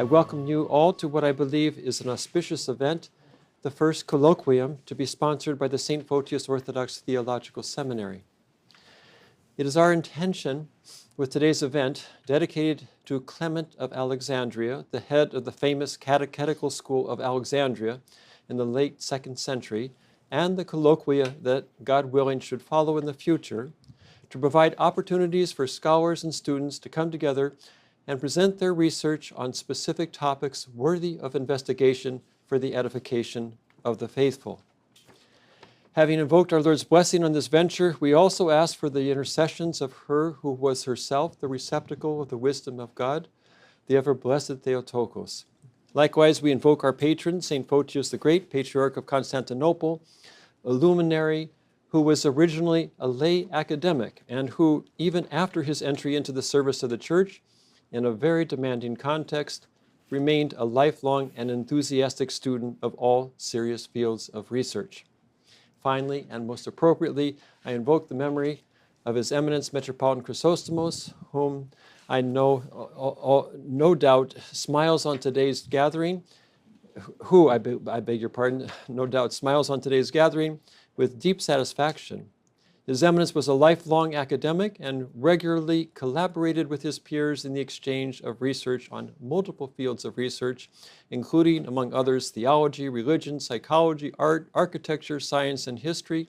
I welcome you all to what I believe is an auspicious event, the first colloquium to be sponsored by the St. Photios Orthodox Theological Seminary. It is our intention with today's event, dedicated to Clement of Alexandria, the head of the famous catechetical school of Alexandria in the late 2nd century, and the colloquia that, God willing, should follow in the future, to provide opportunities for scholars and students to come together and present their research on specific topics worthy of investigation for the edification of the faithful. Having invoked our Lord's blessing on this venture, we also ask for the intercessions of her who was herself the receptacle of the wisdom of God, the ever-blessed Theotokos. Likewise, we invoke our patron, St. Photios the Great, Patriarch of Constantinople, a luminary who was originally a lay academic and who, even after his entry into the service of the Church, in a very demanding context, remained a lifelong and enthusiastic student of all serious fields of research. Finally, and most appropriately, I invoke the memory of His Eminence Metropolitan Chrysostomos, whom I know, no doubt, smiles on today's gathering, I beg your pardon, no doubt smiles on today's gathering with deep satisfaction. His Eminence was a lifelong academic and regularly collaborated with his peers in the exchange of research on multiple fields of research, including, among others, theology, religion, psychology, art, architecture, science, and history.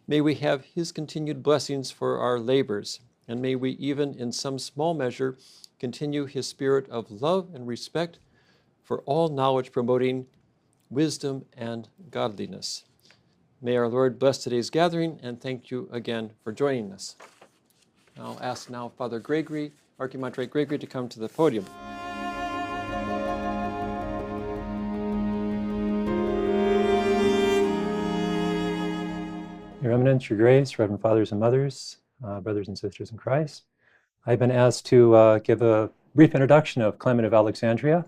May we have his continued blessings for our labors, and may we even, in some small measure, continue his spirit of love and respect for all knowledge promoting wisdom and godliness. May our Lord bless today's gathering, and thank you again for joining us. I'll ask now Father Gregory, Archimandrite Gregory, to come to the podium. Your Eminence, Your Grace, Reverend Fathers and Mothers, brothers and sisters in Christ, I've been asked to give a brief introduction of Clement of Alexandria,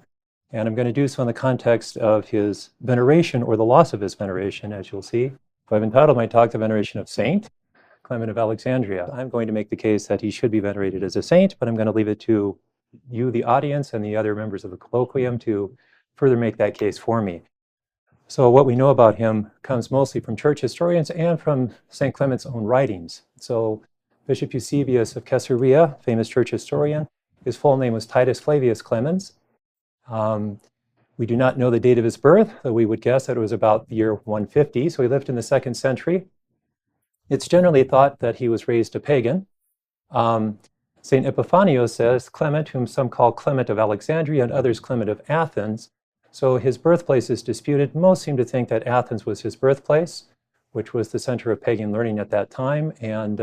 and I'm going to do so in the context of his veneration or the loss of his veneration, as you'll see. I've entitled my talk, The Veneration of Saint Clement of Alexandria. I'm going to make the case that he should be venerated as a saint, but I'm going to leave it to you, the audience, and the other members of the colloquium to further make that case for me. So what we know about him comes mostly from church historians and from St. Clement's own writings. So Bishop Eusebius of Caesarea, famous church historian, his full name was Titus Flavius Clemens. We do not know the date of his birth, though we would guess that it was about the year 150, so he lived in the 2nd century. It's generally thought that he was raised a pagan. St. Epiphanius says, Clement, whom some call Clement of Alexandria and others Clement of Athens. So his birthplace is disputed. Most seem to think that Athens was his birthplace, which was the center of pagan learning at that time. And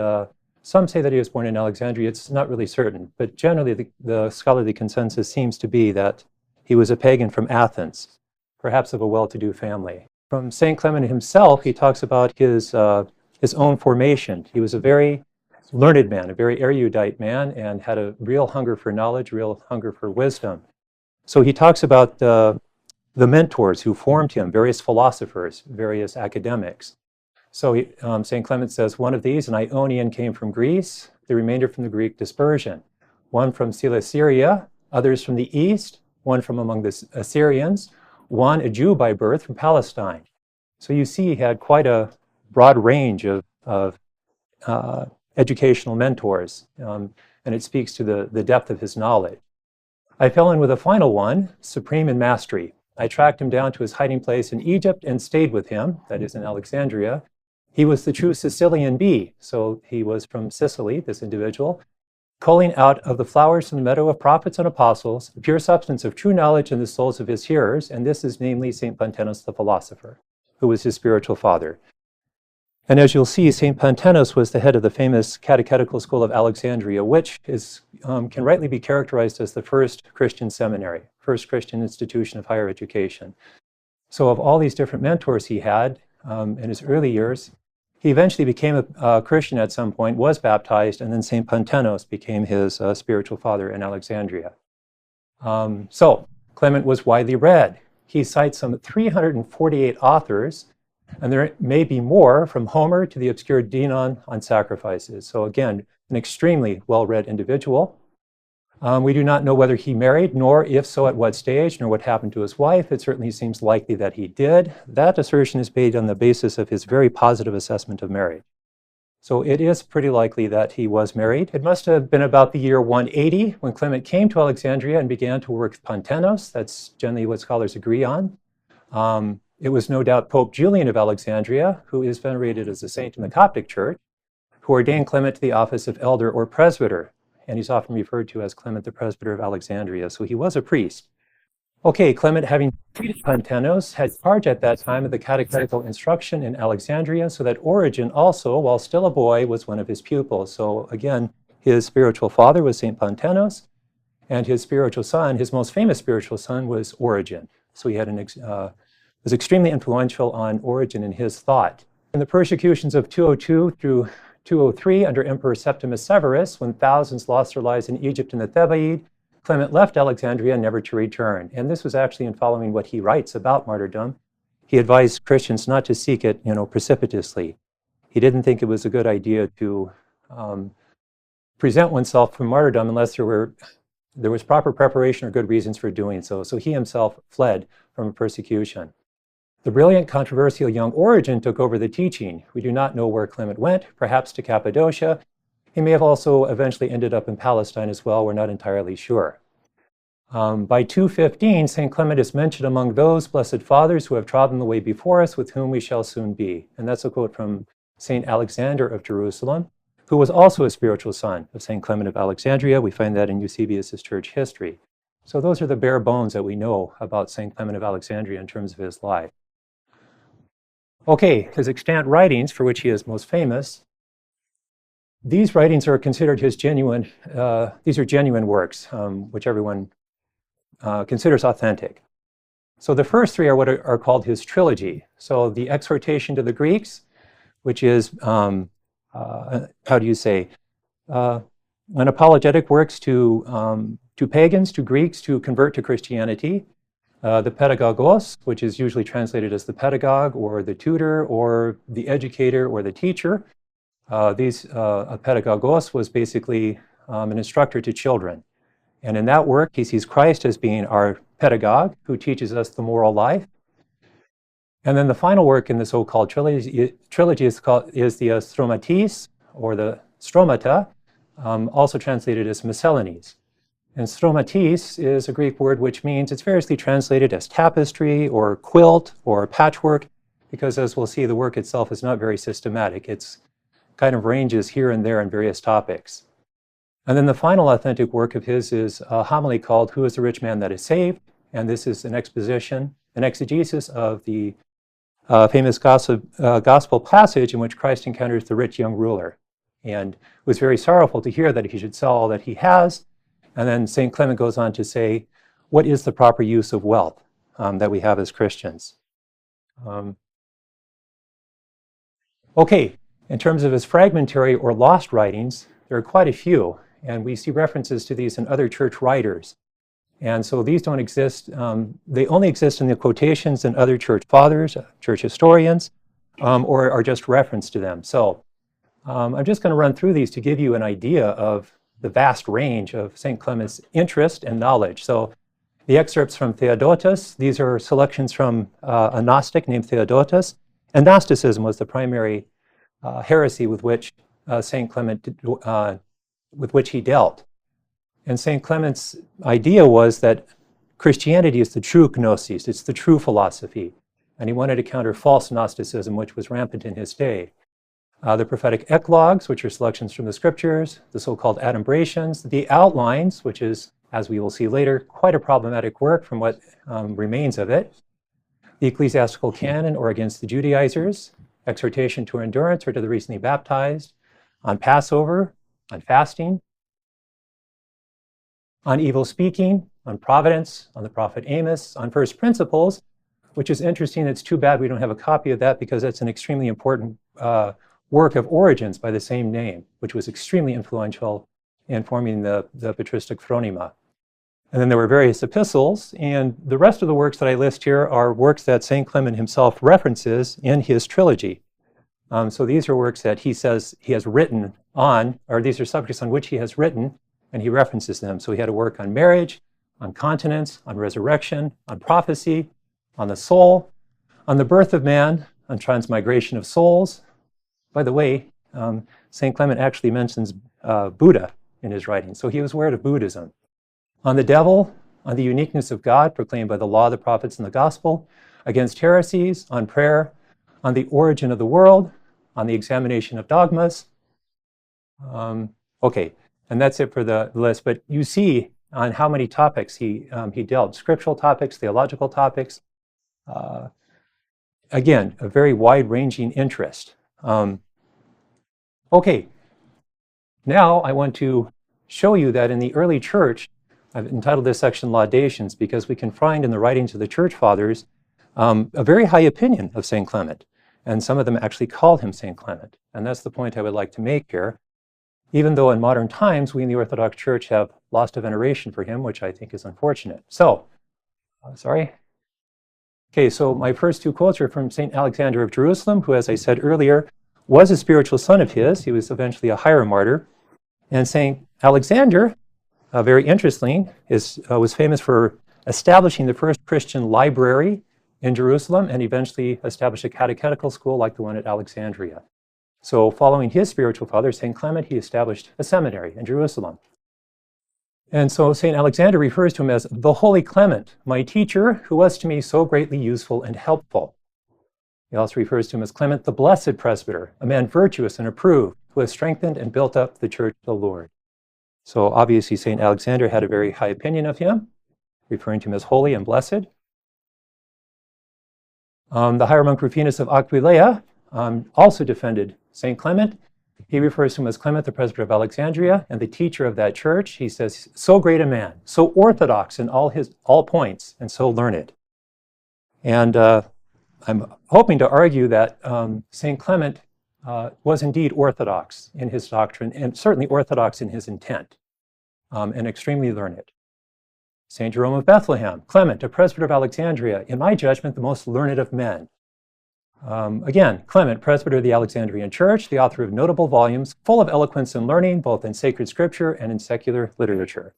some say that he was born in Alexandria. It's not really certain, but generally the scholarly consensus seems to be that he was a pagan from Athens, perhaps of a well-to-do family. From St. Clement himself, he talks about his own formation. He was a very learned man, a very erudite man, and had a real hunger for knowledge, real hunger for wisdom. So he talks about the mentors who formed him, various philosophers, various academics. So St. Clement says, one of these, an Ionian, came from Greece, the remainder from the Greek dispersion. One from Cilicia, others from the east, one from among the Assyrians, one a Jew by birth from Palestine. So you see he had quite a broad range of educational mentors, and it speaks to the depth of his knowledge. I fell in with a final one, supreme in mastery. I tracked him down to his hiding place in Egypt and stayed with him, that is in Alexandria. He was the true Sicilian bee, so he was from Sicily, this individual, culling out of the flowers from the meadow of prophets and apostles, the pure substance of true knowledge in the souls of his hearers, and this is namely St. Pantaenus the philosopher, who was his spiritual father. And as you'll see, St. Pantaenus was the head of the famous catechetical school of Alexandria, which can rightly be characterized as the first Christian seminary, first Christian institution of higher education. So of all these different mentors he had in his early years, he eventually became a Christian at some point, was baptized, and then St. Pantaenus became his spiritual father in Alexandria. So Clement was widely read. He cites some 348 authors, and there may be more, from Homer to the obscure Dinon on sacrifices. So again, an extremely well-read individual. We do not know whether he married, nor if so at what stage, nor what happened to his wife. It certainly seems likely that he did. That assertion is made on the basis of his very positive assessment of marriage. So it is pretty likely that he was married. It must have been about the year 180 when Clement came to Alexandria and began to work with Pontanos. That's generally what scholars agree on. It was no doubt Pope Julian of Alexandria, who is venerated as a saint in the Coptic Church, who ordained Clement to the office of elder or presbyter. And he's often referred to as Clement the Presbyter of Alexandria. So he was a priest. Okay, Clement, having treated Pontanos, had charge at that time of the catechetical instruction in Alexandria, so that Origen also, while still a boy, was one of his pupils. So again, his spiritual father was St. Pontanos, and his spiritual son, his most famous spiritual son, was Origen. So he had was extremely influential on Origen in his thought. In the persecutions of 202 through 203 under Emperor Septimus Severus, when thousands lost their lives in Egypt and the Thebaid, Clement left Alexandria never to return. And this was actually in following what he writes about martyrdom. He advised Christians not to seek it, precipitously. He didn't think it was a good idea to present oneself for martyrdom unless there was proper preparation or good reasons for doing so. So he himself fled from persecution. The brilliant, controversial young Origen took over the teaching. We do not know where Clement went, perhaps to Cappadocia. He may have also eventually ended up in Palestine as well. We're not entirely sure. By 215, St. Clement is mentioned among those blessed fathers who have trodden the way before us, with whom we shall soon be. And that's a quote from St. Alexander of Jerusalem, who was also a spiritual son of St. Clement of Alexandria. We find that in Eusebius's church history. So those are the bare bones that we know about St. Clement of Alexandria in terms of his life. Okay, his extant writings, for which he is most famous, these writings are considered his genuine works, which everyone considers authentic. So the first three are what are called his trilogy. So the exhortation to the Greeks, which is, an apologetic works to pagans, to Greeks, to convert to Christianity. The pedagogos, which is usually translated as the pedagogue or the tutor or the educator or the teacher. A pedagogos was basically an instructor to children. And in that work, he sees Christ as being our pedagogue who teaches us the moral life. And then the final work in the so-called trilogy is the Stromatis, or the Stromata, also translated as miscellanies. And Stromatis is a Greek word which means it's variously translated as tapestry or quilt or patchwork, because as we'll see, the work itself is not very systematic. It's kind of ranges here and there in various topics. And then the final authentic work of his is a homily called Who is the Rich Man That Is Saved? And this is an exegesis of the famous gospel passage in which Christ encounters the rich young ruler. And it was very sorrowful to hear that he should sell all that he has. And then St. Clement goes on to say, what is the proper use of wealth that we have as Christians? Okay, in terms of his fragmentary or lost writings, there are quite a few, and we see references to these in other church writers. And so these don't exist, they only exist in the quotations in other church fathers, church historians, or are just referenced to them. So I'm just going to run through these to give you an idea of the vast range of St. Clement's interest and knowledge. So the excerpts from Theodotus, these are selections from a Gnostic named Theodotus, and Gnosticism was the primary heresy with which St. Clement, with which he dealt. And St. Clement's idea was that Christianity is the true gnosis, it's the true philosophy, and he wanted to counter false Gnosticism, which was rampant in his day. The prophetic eclogues, which are selections from the scriptures, the so-called adumbrations, the outlines, which is, as we will see later, quite a problematic work from what remains of it, the ecclesiastical canon, or against the Judaizers, exhortation to endurance or to the recently baptized, on Passover, on fasting, on evil speaking, on providence, on the prophet Amos, on first principles, which is interesting. It's too bad we don't have a copy of that because it's an extremely important work of Origen's by the same name, which was extremely influential in forming the patristic phronema. And then there were various epistles, and the rest of the works that I list here are works that St. Clement himself references in his trilogy. So these are works that he says he has written on, or these are subjects on which he has written, and he references them. So he had to work on marriage, on continence, on resurrection, on prophecy, on the soul, on the birth of man, on transmigration of souls. By the way, St. Clement actually mentions Buddha in his writings, so he was aware of Buddhism. On the devil, on the uniqueness of God proclaimed by the law, the prophets, and the gospel, against heresies, on prayer, on the origin of the world, on the examination of dogmas. Okay, and that's it for the list, but you see on how many topics he dealt, scriptural topics, theological topics. Again, a very wide-ranging interest. Okay, now I want to show you that in the early church, I've entitled this section Laudations because we can find in the writings of the church fathers a very high opinion of St. Clement, and some of them actually called him St. Clement. And that's the point I would like to make here. Even though in modern times, we in the Orthodox Church have lost a veneration for him, which I think is unfortunate. So, sorry. Okay, so my first two quotes are from St. Alexander of Jerusalem, who, as I said earlier, was a spiritual son of his. He was eventually a hieromartyr. And St. Alexander, very interesting, was famous for establishing the first Christian library in Jerusalem and eventually established a catechetical school like the one at Alexandria. So following his spiritual father, St. Clement, he established a seminary in Jerusalem. And so St. Alexander refers to him as the Holy Clement, my teacher, who was to me so greatly useful and helpful. He also refers to him as Clement, the blessed presbyter, a man virtuous and approved, who has strengthened and built up the church of the Lord. So obviously St. Alexander had a very high opinion of him, referring to him as holy and blessed. The hieromonk Rufinus of Aquileia also defended St. Clement. He refers to him as Clement, the presbyter of Alexandria, and the teacher of that church. He says, so great a man, so orthodox in all points, and so learned. And I'm hoping to argue that St. Clement was indeed orthodox in his doctrine, and certainly orthodox in his intent, and extremely learned. St. Jerome of Bethlehem, Clement, a presbyter of Alexandria, in my judgment, the most learned of men. Again, Clement, presbyter of the Alexandrian Church, the author of notable volumes full of eloquence and learning, both in sacred scripture and in secular literature.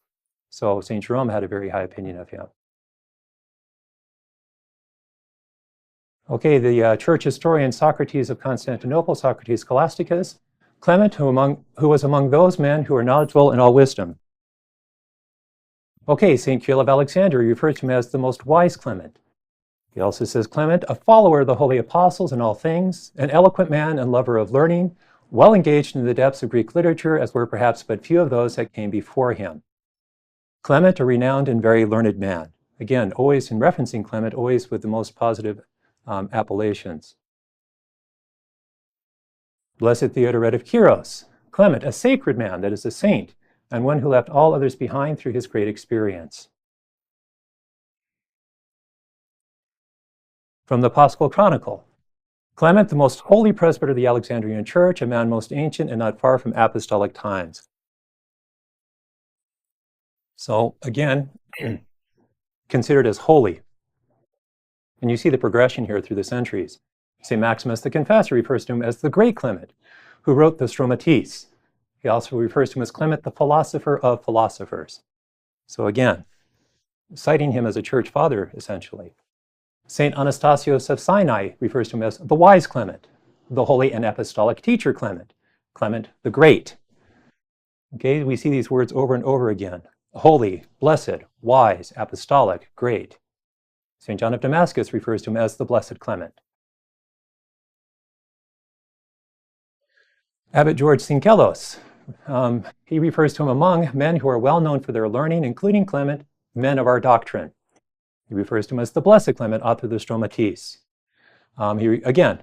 So St. Jerome had a very high opinion of him. Okay, the church historian Socrates of Constantinople, Socrates Scholasticus, Clement, who was among those men who are knowledgeable in all wisdom. Okay, St. Cyril of Alexandria refers to him as the most wise Clement. He also says, Clement, a follower of the holy apostles in all things, an eloquent man and lover of learning, well engaged in the depths of Greek literature, as were perhaps but few of those that came before him. Clement, a renowned and very learned man. Again, always in referencing Clement, always with the most positive appellations. Blessed Theodoret of Kyros, Clement, a sacred man, that is a saint, and one who left all others behind through his great experience. From the Apostle Chronicle, Clement, the most holy presbyter of the Alexandrian Church, a man most ancient and not far from apostolic times. So again, considered as holy. And you see the progression here through the centuries. St. Maximus the Confessor refers to him as the great Clement, who wrote the Stromatis. He also refers to him as Clement, the philosopher of philosophers. So again, citing him as a church father, essentially. St. Anastasios of Sinai refers to him as the wise Clement, the holy and apostolic teacher Clement, Clement the Great. Okay, we see these words over and over again. Holy, blessed, wise, apostolic, great. St. John of Damascus refers to him as the blessed Clement. Abbot George Synkellos, he refers to him among men who are well known for their learning, including Clement, men of our doctrine. He refers to him as the blessed Clement, author of the Stromatis. He, again,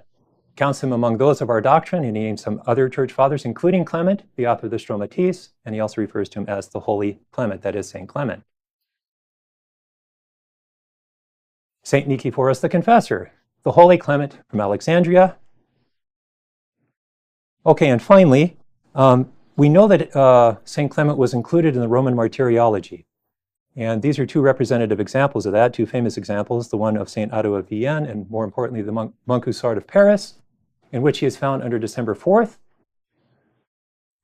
counts him among those of our doctrine, and he names some other church fathers, including Clement, the author of the Stromatis, and he also refers to him as the Holy Clement, that is St. Clement. St. Nicephorus the Confessor, the Holy Clement from Alexandria. Okay, and finally, we know that St. Clement was included in the Roman martyrology. And these are two representative examples of that, two famous examples, the one of St. Otto of Vienne, and more importantly, the monk Houssard of Paris, in which he is found under December 4th,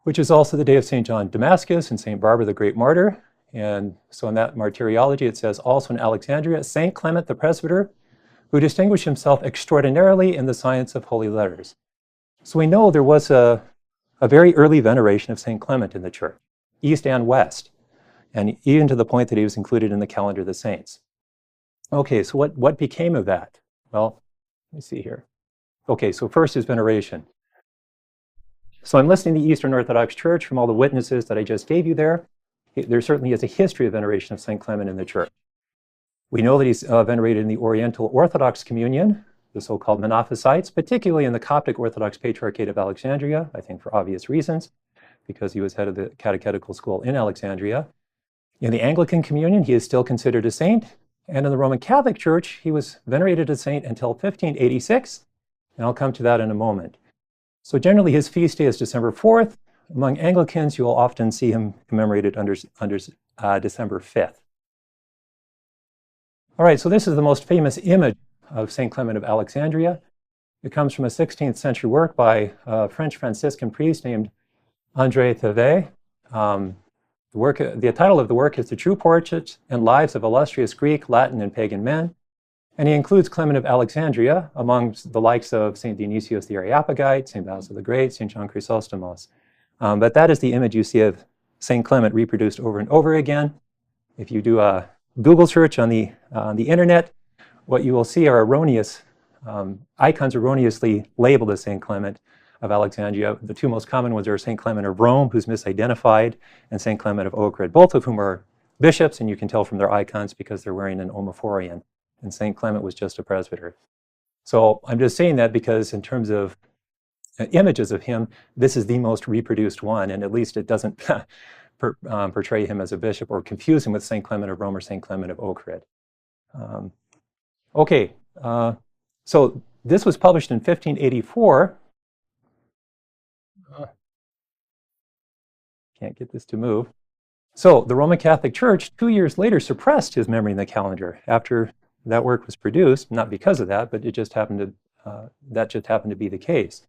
which is also the day of St. John Damascus and St. Barbara the Great Martyr. And so in that martyrology, it says, also in Alexandria, St. Clement the Presbyter, who distinguished himself extraordinarily in the science of holy letters. So we know there was a very early veneration of St. Clement in the church, east and west, and even to the point that he was included in the calendar of the saints. Okay, so what became of that? Well, let me see here. Okay, so first is veneration. So I'm listing the Eastern Orthodox Church from all the witnesses that I just gave you there. There certainly is a history of veneration of St. Clement in the church. We know that he's venerated in the Oriental Orthodox Communion, the so-called Monophysites, particularly in the Coptic Orthodox Patriarchate of Alexandria, I think for obvious reasons, because he was head of the catechetical school in Alexandria. In the Anglican Communion, he is still considered a saint, and in the Roman Catholic Church, he was venerated as a saint until 1586, and I'll come to that in a moment. So generally, his feast day is December 4th. Among Anglicans, you will often see him commemorated under December 5th. All right, so this is the most famous image of St. Clement of Alexandria. It comes from a 16th century work by a French Franciscan priest named André Thevet. The title of the work is The True Portraits and Lives of Illustrious Greek, Latin, and Pagan Men. And he includes Clement of Alexandria among the likes of St. Dionysius the Areopagite, St. Basil the Great, St. John Chrysostomos. But that is the image you see of St. Clement reproduced over and over again. If you do a Google search on the internet, what you will see are erroneous icons erroneously labeled as St. Clement of Alexandria. The two most common ones are St. Clement of Rome, who's misidentified, and St. Clement of Ohrid, both of whom are bishops, and you can tell from their icons because they're wearing an omophorion, and St. Clement was just a presbyter. So I'm just saying that because in terms of images of him, this is the most reproduced one, and at least it doesn't portray him as a bishop or confuse him with St. Clement of Rome or St. Clement of Ohrid. So this was published in 1584. Can't get this to move. So the Roman Catholic Church 2 years later suppressed his memory in the calendar after that work was produced, not because of that, but it just happened to be the case.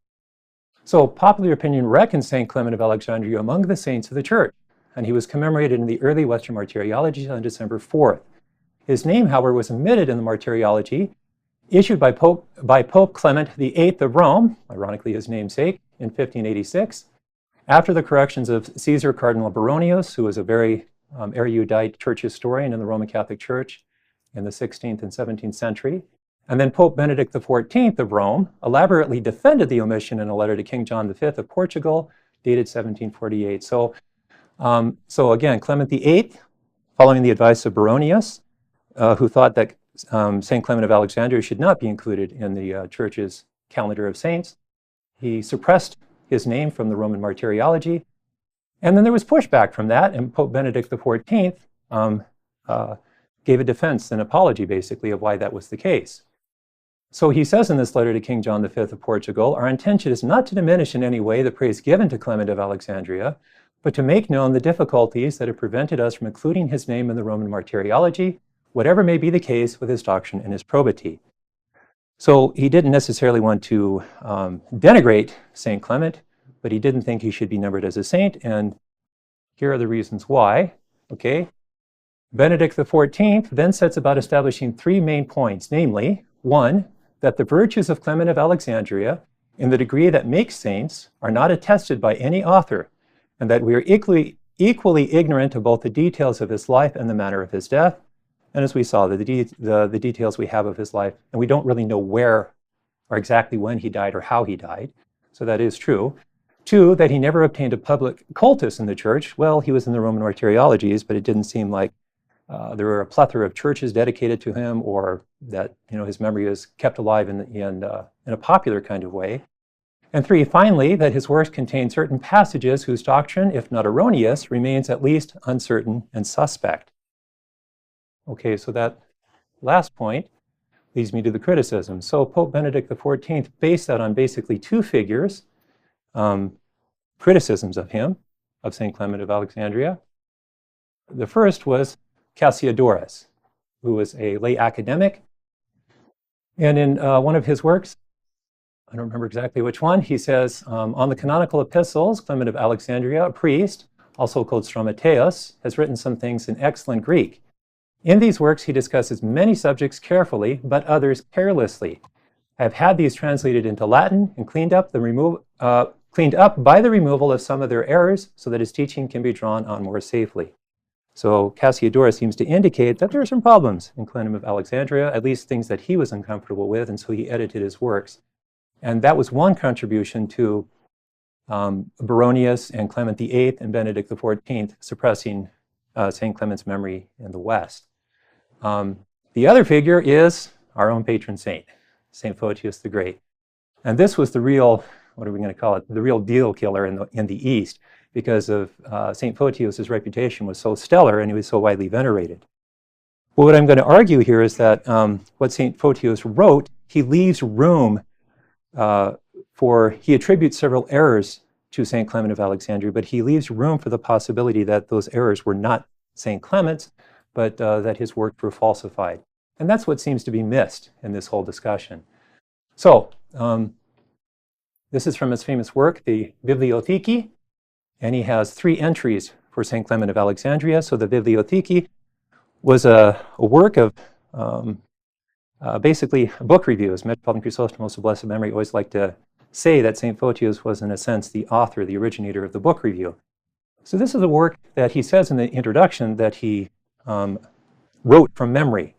So popular opinion reckons St. Clement of Alexandria among the saints of the church, and he was commemorated in the early Western martyrology on December 4th. His name, however, was omitted in the martyrology issued by Pope Clement VIII of Rome, ironically his namesake, in 1586, after the corrections of Caesar Cardinal Baronius, who was a very erudite church historian in the Roman Catholic Church in the 16th and 17th century. And then Pope Benedict XIV of Rome elaborately defended the omission in a letter to King John V of Portugal, dated 1748. So again, Clement VIII, following the advice of Baronius, who thought that St. Clement of Alexandria should not be included in the church's calendar of saints, he suppressed his name from the Roman martyrology. And then there was pushback from that, and Pope Benedict XIV gave a defense, an apology basically, of why that was the case. So he says in this letter to King John V of Portugal, our intention is not to diminish in any way the praise given to Clement of Alexandria, but to make known the difficulties that have prevented us from including his name in the Roman martyrology, whatever may be the case with his doctrine and his probity. So he didn't necessarily want to denigrate St. Clement, but he didn't think he should be numbered as a saint, and here are the reasons why. Okay, Benedict XIV then sets about establishing three main points, namely, one, that the virtues of Clement of Alexandria, in the degree that make saints, are not attested by any author, and that we are equally ignorant of both the details of his life and the manner of his death. And as we saw, the details we have of his life, and we don't really know where or exactly when he died or how he died. So that is true. Two, that he never obtained a public cultus in the church. Well, he was in the Roman martyrologies, but it didn't seem like there were a plethora of churches dedicated to him, or that his memory is kept alive in a popular kind of way. And three, finally, that his works contain certain passages whose doctrine, if not erroneous, remains at least uncertain and suspect. Okay, so that last point leads me to the criticism. So Pope Benedict XIV based that on basically two figures, criticisms of him, of St. Clement of Alexandria. The first was Cassiodorus, who was a lay academic. And in one of his works, I don't remember exactly which one. He says, on the canonical epistles, Clement of Alexandria, a priest, also called Stromateus, has written some things in excellent Greek. In these works, he discusses many subjects carefully, but others carelessly. I have had these translated into Latin and cleaned up by the removal of some of their errors so that his teaching can be drawn on more safely. So Cassiodorus seems to indicate that there are some problems in Clement of Alexandria, at least things that he was uncomfortable with, and so he edited his works. And that was one contribution to Baronius and Clement VIII and Benedict XIV suppressing St. Clement's memory in the West. The other figure is our own patron saint, St. Photios the Great. And this was the real, what are we going to call it, the real deal killer in the East, because of St. Photios' reputation was so stellar and he was so widely venerated. Well, what I'm going to argue here is that what St. Photios wrote, he leaves room he attributes several errors to St. Clement of Alexandria, but he leaves room for the possibility that those errors were not St. Clement's, but that his works were falsified. And that's what seems to be missed in this whole discussion. So, this is from his famous work, the Bibliothecae, and he has 3 entries for St. Clement of Alexandria. So the Bibliothecae was a work of basically book reviews. Metropolitan Chrysostomos of blessed memory always liked to say that St. Photios was, in a sense, the author, the originator of the book review. So this is a work that he says in the introduction that he wrote from memory,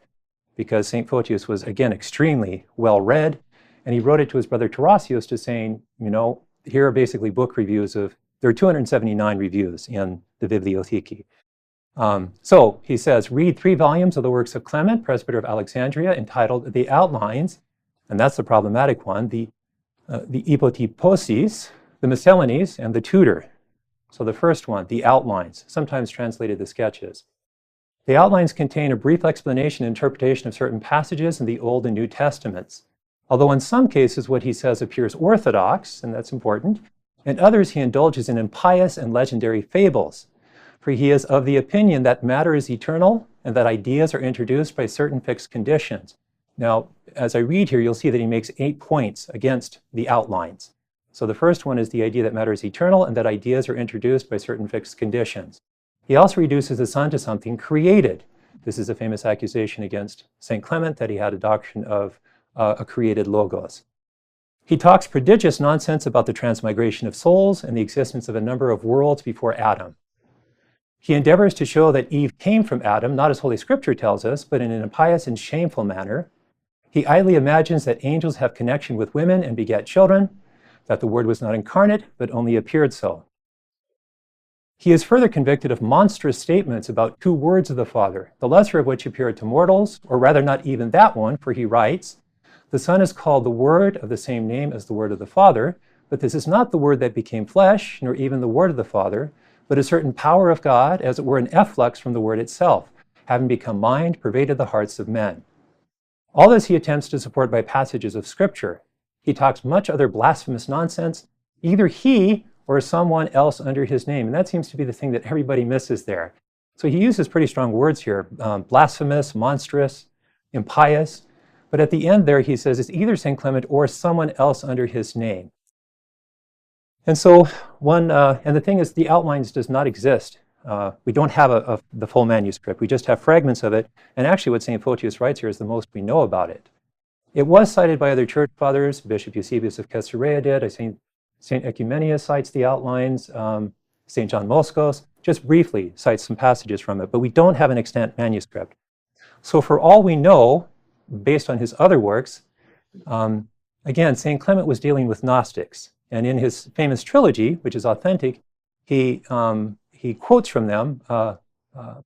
because St. Photios was, again, extremely well-read, and he wrote it to his brother Tarasios to saying, you know, here are basically book reviews there are 279 reviews in the Bibliothecae. So he says, read 3 volumes of the works of Clement, presbyter of Alexandria, entitled The Outlines, and that's the problematic one, the Hypotyposes, the Miscellanies, and the Tutor. So the first one, the Outlines, sometimes translated the Sketches. The Outlines contain a brief explanation and interpretation of certain passages in the Old and New Testaments. Although in some cases what he says appears orthodox, and that's important, in others he indulges in impious and legendary fables. For he is of the opinion that matter is eternal and that ideas are introduced by certain fixed conditions. Now, as I read here, you'll see that he makes 8 points against the Outlines. So the first one is the idea that matter is eternal and that ideas are introduced by certain fixed conditions. He also reduces the Son to something created. This is a famous accusation against St. Clement, that he had a doctrine of a created logos. He talks prodigious nonsense about the transmigration of souls and the existence of a number of worlds before Adam. He endeavors to show that Eve came from Adam, not as Holy Scripture tells us, but in an impious and shameful manner. He idly imagines that angels have connection with women and beget children, that the Word was not incarnate, but only appeared so. He is further convicted of monstrous statements about 2 words of the Father, the lesser of which appeared to mortals, or rather not even that one, for he writes, the Son is called the Word of the same name as the Word of the Father, but this is not the Word that became flesh, nor even the Word of the Father, but a certain power of God, as it were an efflux from the Word itself, having become mind, pervaded the hearts of men. All this he attempts to support by passages of Scripture. He talks much other blasphemous nonsense, either he or someone else under his name, and that seems to be the thing that everybody misses there. So he uses pretty strong words here, blasphemous, monstrous, impious, but at the end there he says it's either St. Clement or someone else under his name. And so and the thing is, the Outlines does not exist. We don't have the full manuscript. We just have fragments of it. And actually what St. Photios writes here is the most we know about it. It was cited by other church fathers. Bishop Eusebius of Caesarea did. St. Ecumenius cites the Outlines. St. John Moskos just briefly cites some passages from it. But we don't have an extant manuscript. So for all we know, based on his other works, again, St. Clement was dealing with Gnostics. And in his famous trilogy, which is authentic, he quotes from them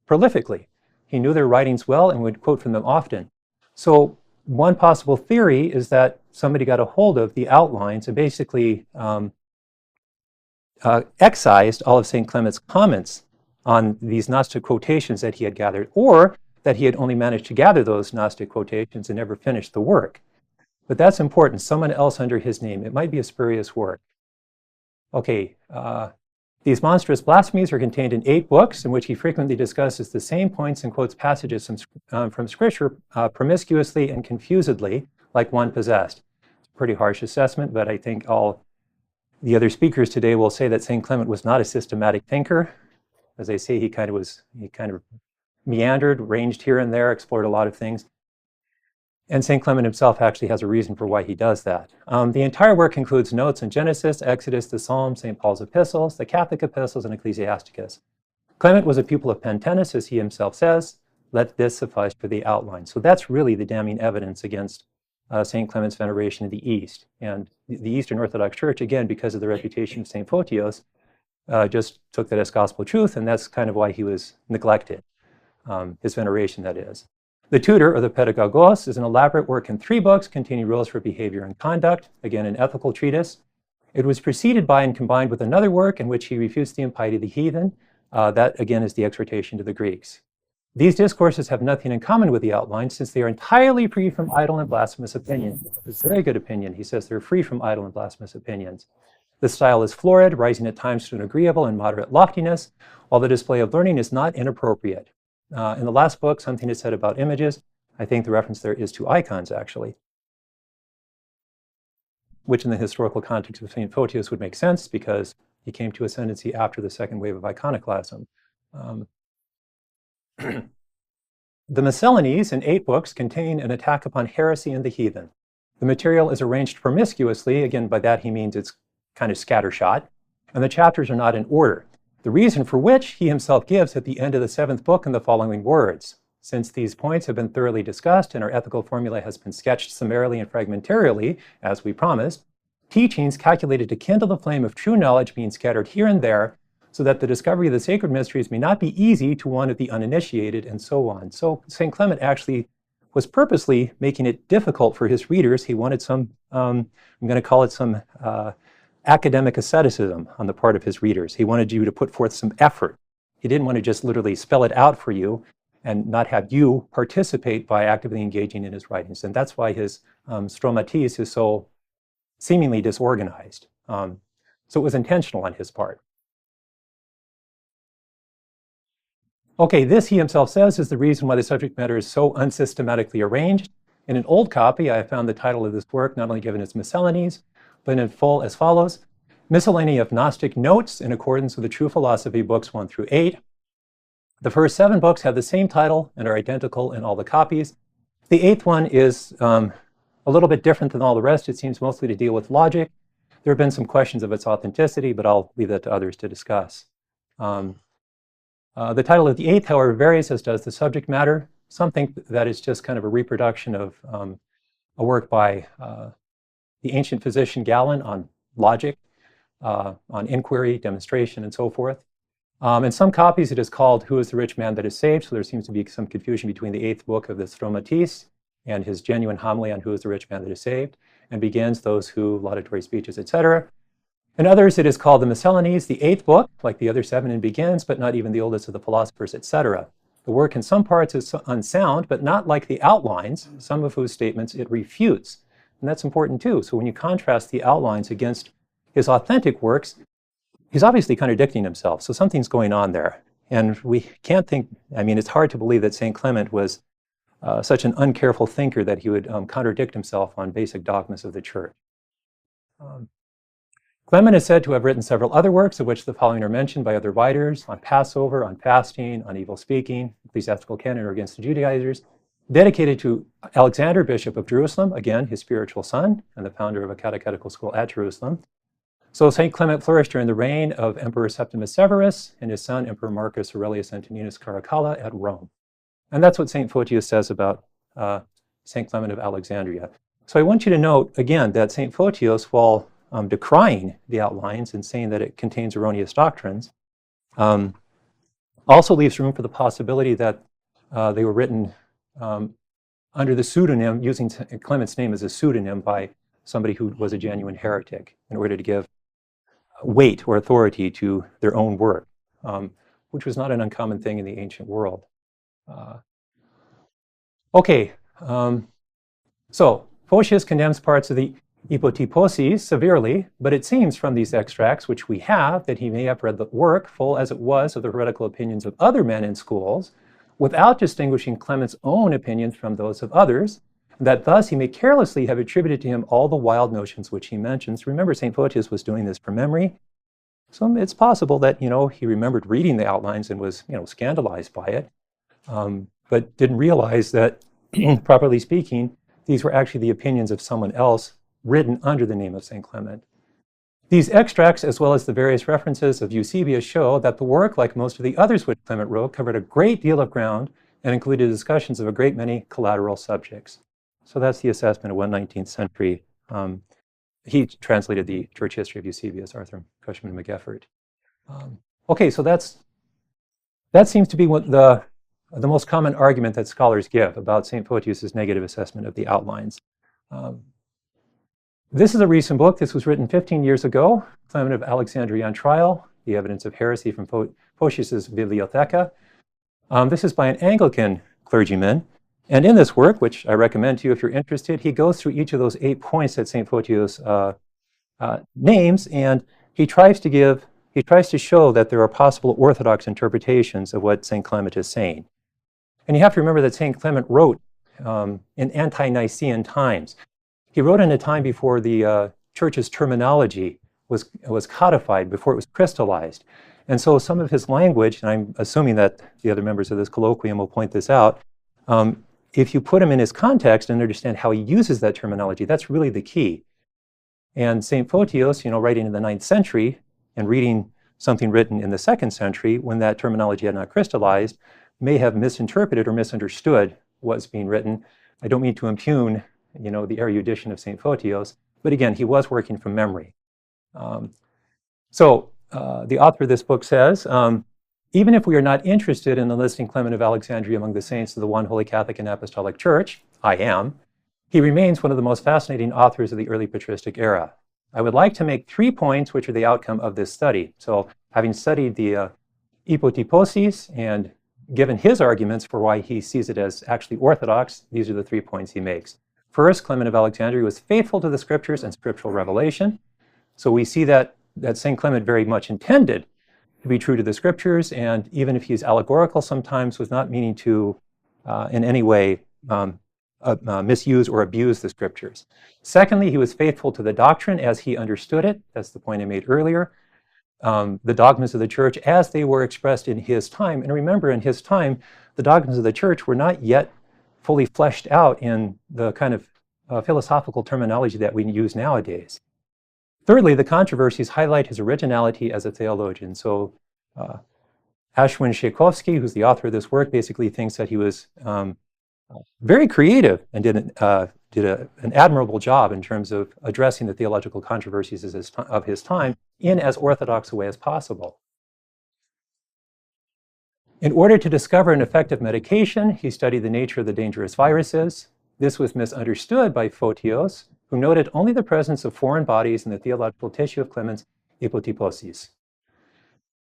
prolifically. He knew their writings well and would quote from them often. So one possible theory is that somebody got a hold of the Outlines and basically excised all of St. Clement's comments on these Gnostic quotations that he had gathered, or that he had only managed to gather those Gnostic quotations and never finished the work. But that's important, someone else under his name. It might be a spurious work. Okay, these monstrous blasphemies are contained in 8 books in which he frequently discusses the same points and quotes passages from Scripture promiscuously and confusedly, like one possessed. pretty harsh assessment, but I think all the other speakers today will say that St. Clement was not a systematic thinker. As I say, he kind of meandered, ranged here and there, explored a lot of things. And St. Clement himself actually has a reason for why he does that. The entire work includes notes on Genesis, Exodus, the Psalms, St. Paul's epistles, the Catholic epistles, and Ecclesiasticus. Clement was a pupil of Pentenus, as he himself says. Let this suffice for the outline. So that's really the damning evidence against St. Clement's veneration in the East. And the Eastern Orthodox Church, again, because of the reputation of St. Photios, just took that as gospel truth, and that's kind of why he was neglected, his veneration, that is. The Tutor, or the Pedagogos, is an elaborate work in 3 books containing rules for behavior and conduct, again, an ethical treatise. It was preceded by and combined with another work in which he refutes the impiety of the heathen. That, again, is the exhortation to the Greeks. These discourses have nothing in common with the outline, since they are entirely free from idle and blasphemous opinions. It's a very good opinion. He says they're free from idle and blasphemous opinions. The style is florid, rising at times to an agreeable and moderate loftiness, while the display of learning is not inappropriate. In the last book, something is said about images. I think the reference there is to icons, actually, which in the historical context of St. Photios would make sense because he came to ascendancy after the second wave of iconoclasm. The Miscellanies, in 8 books, contain an attack upon heresy and the heathen. The material is arranged promiscuously. Again, by that he means it's kind of scattershot, and the chapters are not in order. The reason for which he himself gives at the end of the 7th book in the following words: since these points have been thoroughly discussed and our ethical formula has been sketched summarily and fragmentarily, as we promised, teachings calculated to kindle the flame of true knowledge being scattered here and there, so that the discovery of the sacred mysteries may not be easy to one of the uninitiated, and so on. So St. Clement actually was purposely making it difficult for his readers. He wanted some, I'm going to call it some academic asceticism on the part of his readers. He wanted you to put forth some effort. He didn't want to just literally spell it out for you and not have you participate by actively engaging in his writings. And that's why his Stromatis is so seemingly disorganized. So it was intentional on his part. Okay, this, he himself says, is the reason why the subject matter is so unsystematically arranged. In an old copy, I have found the title of this work not only given as Miscellanies, but in full as follows: Miscellany of Gnostic Notes in accordance with the True Philosophy, books 1 through 8. The first 7 books have the same title and are identical in all the copies. The 8th one is a little bit different than all the rest. It seems mostly to deal with logic. There have been some questions of its authenticity, but I'll leave that to others to discuss. The title of the 8th, however, varies, as does the subject matter. Some think that it's just kind of a reproduction of a work by the ancient physician Galen on logic, on inquiry, demonstration, and so forth. In some copies, it is called Who is the Rich Man That Is Saved? So there seems to be some confusion between the 8th book of the Stromatis and his genuine homily on Who is the Rich Man That Is Saved, and begins those who, laudatory speeches, etc. In others, it is called the Miscellanies, the 8th book, like the other 7, and begins, but not even the oldest of the philosophers, etc. The work in some parts is unsound, but not like the outlines, some of whose statements it refutes. And that's important too. So when you contrast the outlines against his authentic works, he's obviously contradicting himself. So something's going on there. And we can't think, I mean, it's hard to believe that St. Clement was such an uncareful thinker that he would contradict himself on basic dogmas of the church. Clement is said to have written several other works, of which the following are mentioned by other writers: on Passover, on fasting, on evil speaking, ecclesiastical canon, or against the Judaizers, dedicated to Alexander, Bishop of Jerusalem, again, his spiritual son, and the founder of a catechetical school at Jerusalem. So St. Clement flourished during the reign of Emperor Septimus Severus and his son, Emperor Marcus Aurelius Antoninus Caracalla, at Rome. And that's what St. Photius says about St. Clement of Alexandria. So I want you to note, again, that St. Photius, while decrying the outlines and saying that it contains erroneous doctrines, also leaves room for the possibility that they were written under the pseudonym, using Clement's name as a pseudonym by somebody who was a genuine heretic, in order to give weight or authority to their own work, which was not an uncommon thing in the ancient world. So Photius condemns parts of the Hypotyposes severely, but it seems from these extracts, which we have, that he may have read the work, full as it was of the heretical opinions of other men in schools, without distinguishing Clement's own opinions from those of others, that thus he may carelessly have attributed to him all the wild notions which he mentions. Remember, St. Photios was doing this from memory. So it's possible that, he remembered reading the outlines and was, scandalized by it, but didn't realize that, properly speaking, these were actually the opinions of someone else written under the name of St. Clement. These extracts, as well as the various references of Eusebius, show that the work, like most of the others which Clement wrote, covered a great deal of ground and included discussions of a great many collateral subjects. So that's the assessment of 19th century. He translated the Church History of Eusebius, Arthur Cushman McGeffert. Okay, so that seems to be what the most common argument that scholars give about St. Photius' negative assessment of the outlines. This is a recent book. This was written 15 years ago, Clement of Alexandria on Trial, the evidence of heresy from Photius' Bibliotheca. This is by an Anglican clergyman. And in this work, which I recommend to you if you're interested, he goes through each of those 8 points that St. Photius names, and he tries to show that there are possible orthodox interpretations of what St. Clement is saying. And you have to remember that St. Clement wrote in ante-Nicene times. He wrote in a time before the Church's terminology was codified, before it was crystallized. And so some of his language, and I'm assuming that the other members of this colloquium will point this out, if you put him in his context and understand how he uses that terminology, that's really the key. And St. Photios, writing in the 9th century and reading something written in the 2nd century when that terminology had not crystallized, may have misinterpreted or misunderstood what's being written. I don't mean to impugn, the erudition of St. Photios, but again, he was working from memory. So the author of this book says, even if we are not interested in enlisting Clement of Alexandria among the saints of the one Holy Catholic and Apostolic Church, I am, he remains one of the most fascinating authors of the early patristic era. I would like to make 3 points which are the outcome of this study. So having studied the hypotyposes and given his arguments for why he sees it as actually orthodox, these are the 3 points he makes. First, Clement of Alexandria was faithful to the scriptures and scriptural revelation. So we see that St. Clement very much intended to be true to the scriptures, and even if he's allegorical sometimes, was not meaning to in any way misuse or abuse the scriptures. Secondly, he was faithful to the doctrine as he understood it. That's the point I made earlier. The dogmas of the church as they were expressed in his time. And remember, in his time, the dogmas of the church were not yet fully fleshed out in the kind of philosophical terminology that we use nowadays. Thirdly, the controversies highlight his originality as a theologian. So Ashwin Tchaikovsky, who's the author of this work, basically thinks that he was very creative and did an admirable job in terms of addressing the theological controversies of his time in as orthodox a way as possible. In order to discover an effective medication, he studied the nature of the dangerous viruses. This was misunderstood by Photios, who noted only the presence of foreign bodies in the theological tissue of Clement's hypotyposes.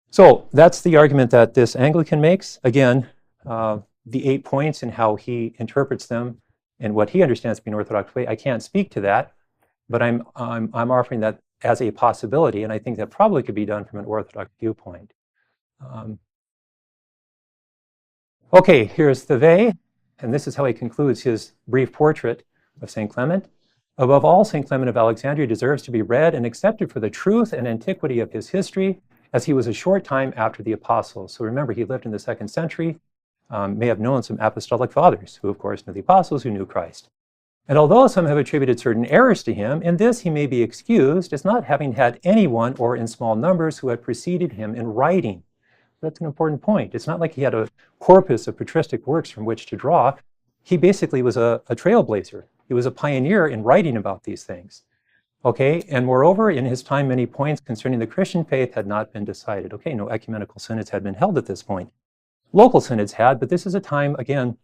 So that's the argument that this Anglican makes. Again, the 8 points and how he interprets them and what he understands to be an orthodox way, I can't speak to that, but I'm offering that as a possibility, and I think that probably could be done from an orthodox viewpoint. Okay, here's Theve, and this is how he concludes his brief portrait of St. Clement. Above all, St. Clement of Alexandria deserves to be read and accepted for the truth and antiquity of his history, as he was a short time after the apostles. So remember, he lived in the 2nd century, may have known some apostolic fathers, who of course knew the apostles, who knew Christ. And although some have attributed certain errors to him, in this he may be excused as not having had anyone, or in small numbers, who had preceded him in writing. That's an important point. It's not like he had a corpus of patristic works from which to draw. He basically was a trailblazer. He was a pioneer in writing about these things. Okay, and moreover, in his time, many points concerning the Christian faith had not been decided. Okay, no ecumenical synods had been held at this point. Local synods had, but this is a time, again,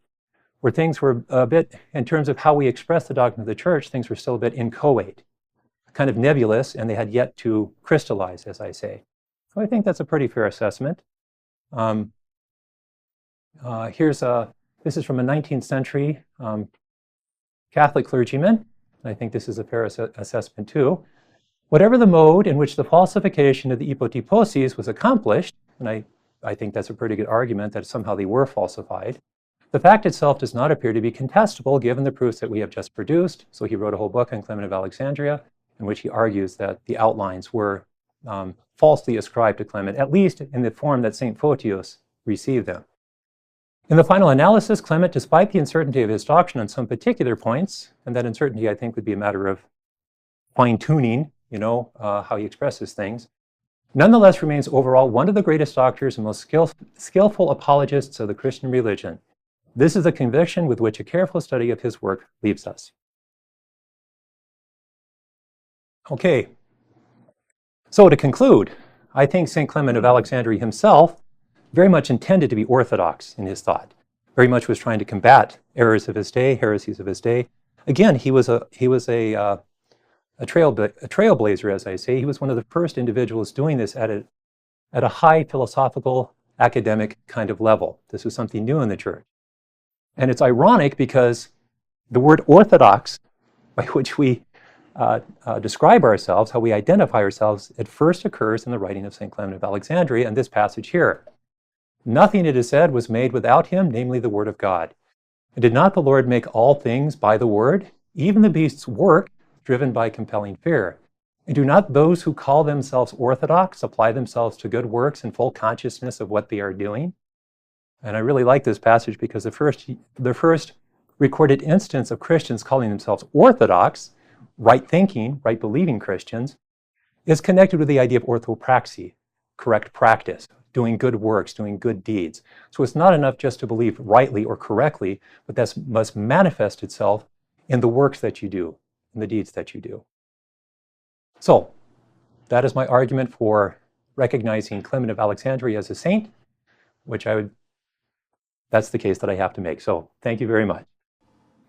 where things were a bit, in terms of how we express the doctrine of the church, things were still a bit inchoate, kind of nebulous, and they had yet to crystallize, as I say. So I think that's a pretty fair assessment. This is from a 19th century Catholic clergyman. I think this is a fair assessment too. Whatever the mode in which the falsification of the hypotyposes was accomplished, and I think that's a pretty good argument that somehow they were falsified, The fact itself does not appear to be contestable given the proofs that we have just produced. So he wrote a whole book on Clement of Alexandria in which he argues that the outlines were falsely ascribed to Clement, at least in the form that St. Photios received them. In the final analysis, Clement, despite the uncertainty of his doctrine on some particular points, and that uncertainty I think would be a matter of fine-tuning, how he expresses things, nonetheless remains overall one of the greatest doctors and most skillful apologists of the Christian religion. This is a conviction with which a careful study of his work leaves us. Okay, so to conclude, I think St. Clement of Alexandria himself very much intended to be orthodox in his thought, very much was trying to combat errors of his day, heresies of his day. Again, he was a trailblazer, as I say. He was one of the first individuals doing this at a high philosophical, academic kind of level. This was something new in the church. And it's ironic because the word orthodox, by which we describe ourselves, how we identify ourselves, it first occurs in the writing of St. Clement of Alexandria and this passage here. Nothing, it is said, was made without him, namely the word of God. And did not the Lord make all things by the word? Even the beasts work, driven by compelling fear. And do not those who call themselves orthodox apply themselves to good works in full consciousness of what they are doing? And I really like this passage because the first recorded instance of Christians calling themselves orthodox, right thinking, right believing Christians, is connected with the idea of orthopraxy, correct practice, doing good works, doing good deeds. So it's not enough just to believe rightly or correctly, but that must manifest itself in the works that you do, in the deeds that you do. So that is my argument for recognizing Clement of Alexandria as a saint, that's the case that I have to make. So thank you very much.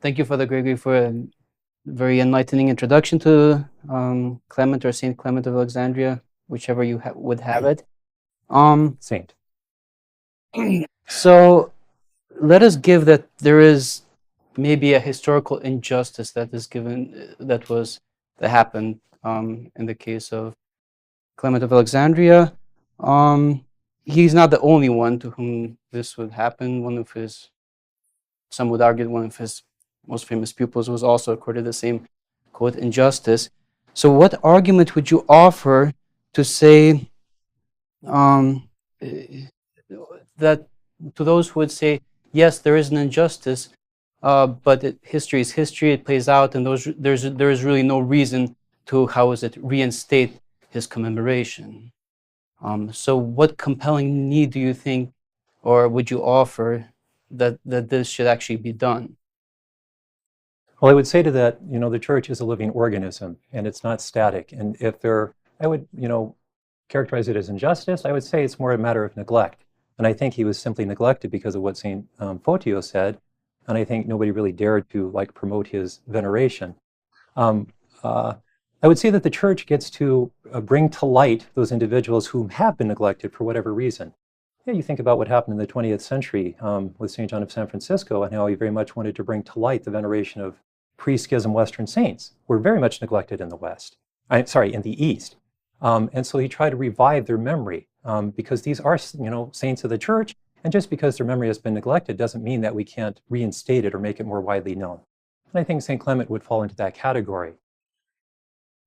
Thank you, Father Gregory, for a very enlightening introduction to Clement or Saint Clement of Alexandria, whichever you would have it. Saint. So let us give that there is maybe a historical injustice that happened in the case of Clement of Alexandria. He's not the only one to whom this would happen. Some would argue one of his most famous pupils was also accorded the same, quote, injustice. So what argument would you offer to say that to those who would say, yes, there is an injustice, but history is history, it plays out, and there is really no reason to, reinstate his commemoration? So what compelling need do you think, or would you offer that this should actually be done? Well, I would say to that, the church is a living organism and it's not static. And I would, characterize it as injustice. I would say it's more a matter of neglect. And I think he was simply neglected because of what St. Photios said. And I think nobody really dared to promote his veneration. I would say that the church gets to bring to light those individuals who have been neglected for whatever reason. Yeah, you think about what happened in the 20th century with St. John of San Francisco and how he very much wanted to bring to light the veneration of pre-schism Western saints who were very much neglected in the East. And so he tried to revive their memory because these are, saints of the church, and just because their memory has been neglected doesn't mean that we can't reinstate it or make it more widely known. And I think St. Clement would fall into that category.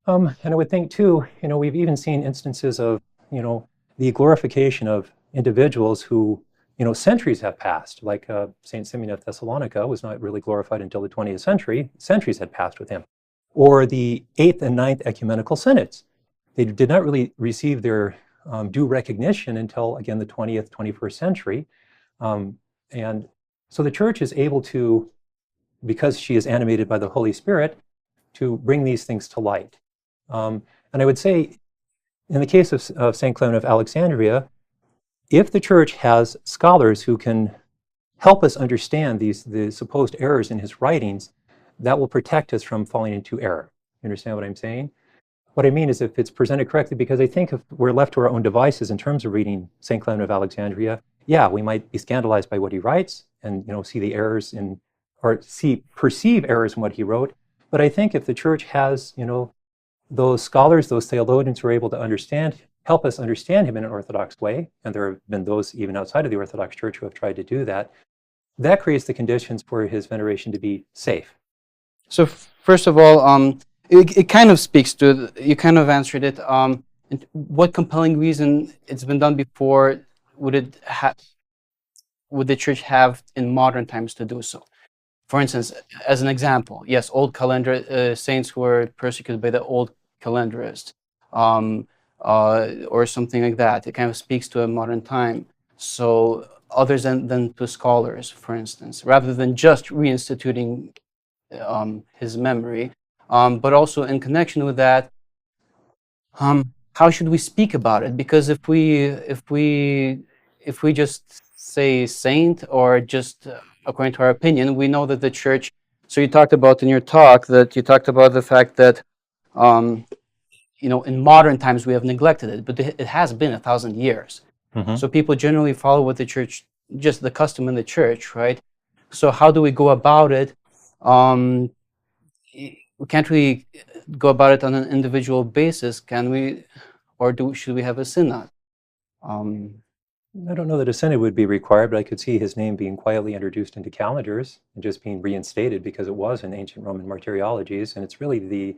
And I would think too, we've even seen instances of, the glorification of individuals who, centuries have passed, like St. Simeon of Thessalonica was not really glorified until the 20th century. Centuries had passed with him. Or the 8th and 9th ecumenical synods. They did not really receive their due recognition until, again, the 20th, 21st century. And so the church is able to, because she is animated by the Holy Spirit, to bring these things to light. And I would say, in the case of St. Clement of Alexandria, if the church has scholars who can help us understand the supposed errors in his writings, that will protect us from falling into error. You understand what I'm saying? What I mean is if it's presented correctly, because I think if we're left to our own devices in terms of reading St. Clement of Alexandria, yeah, we might be scandalized by what he writes and see the errors perceive errors in what he wrote. But I think if the church has, those scholars, those theologians who are able to help us understand him in an orthodox way, and there have been those even outside of the Orthodox Church who have tried to do that, that creates the conditions for his veneration to be safe. So first of all, it kind of speaks to, you kind of answered it. What compelling reason it's been done before would the church have in modern times to do so? For instance, as an example, yes, old saints who were persecuted by the old calendarists, or something like that. It kind of speaks to a modern time. So others than to scholars, for instance, rather than just reinstituting his memory, but also in connection with that, how should we speak about it? Because if we just say saint, or just according to our opinion, we know that the church. So you talked about in your talk the fact that in modern times we have neglected it, but it has been 1,000 years. Mm-hmm. So people generally follow what the church, just the custom in the church, right? So how do we go about it? We can't really go about it on an individual basis, can we? Or should we have a synod? I don't know that a synod would be required, but I could see his name being quietly introduced into calendars and just being reinstated, because it was in ancient Roman martyrologies, and it's really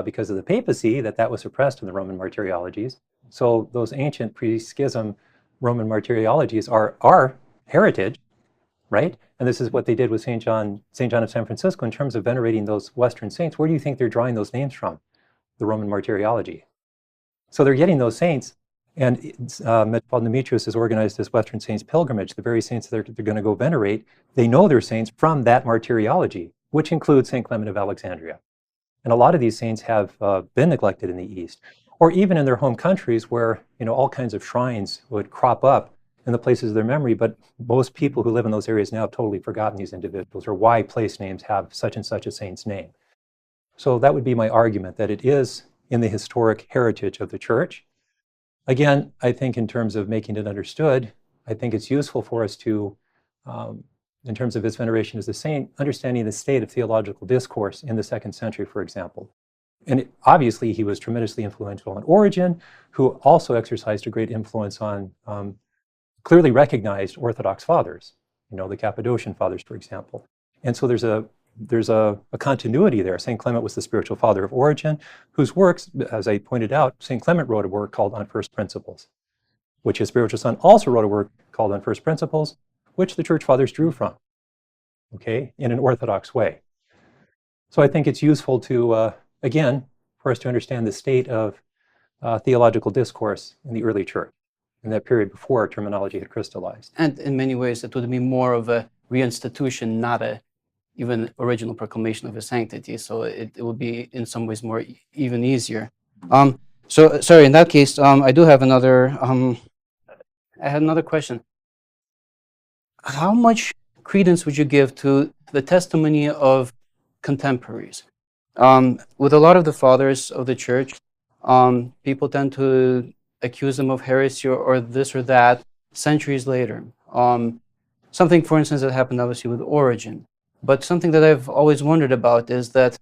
because of the papacy that was suppressed in the Roman martyrologies. So those ancient pre-schism Roman martyrologies are our heritage, right? And this is what they did with St. John of San Francisco in terms of venerating those Western saints. Where do you think they're drawing those names from? The Roman martyrology. So they're getting those saints, and Metropolitan Demetrius has organized this Western Saints pilgrimage. The very saints that they're going to go venerate, they know they're saints from that martyrology, which includes St. Clement of Alexandria. And a lot of these saints have been neglected in the East, or even in their home countries, where all kinds of shrines would crop up in the places of their memory, but most people who live in those areas now have totally forgotten these individuals, or why place names have such and such a saint's name. So that would be my argument, that it is in the historic heritage of the church. Again, I think in terms of making it understood, I think it's useful for us to, in terms of his veneration as a saint, understanding the state of theological discourse in the 2nd century, for example. And obviously he was tremendously influential on Origen, who also exercised a great influence on clearly recognized Orthodox fathers, the Cappadocian fathers, for example. And so there's a continuity there. St. Clement was the spiritual father of Origen, whose works, as I pointed out, St. Clement wrote a work called On First Principles, which his spiritual son also wrote a work called On First Principles, which the church fathers drew from, okay, in an Orthodox way. So I think it's useful to, again, for us to understand the state of theological discourse in the early church, in that period before terminology had crystallized. And in many ways, it would be more of a reinstitution, not a even original proclamation of his sanctity. So it would be in some ways more even easier. So sorry, in that case, I do have another. I had another question. How much credence would you give to the testimony of contemporaries? With a lot of the fathers of the church, people tend to accuse them of heresy or this or that centuries later. Something, for instance, that happened obviously with Origen. But something that I've always wondered about is that,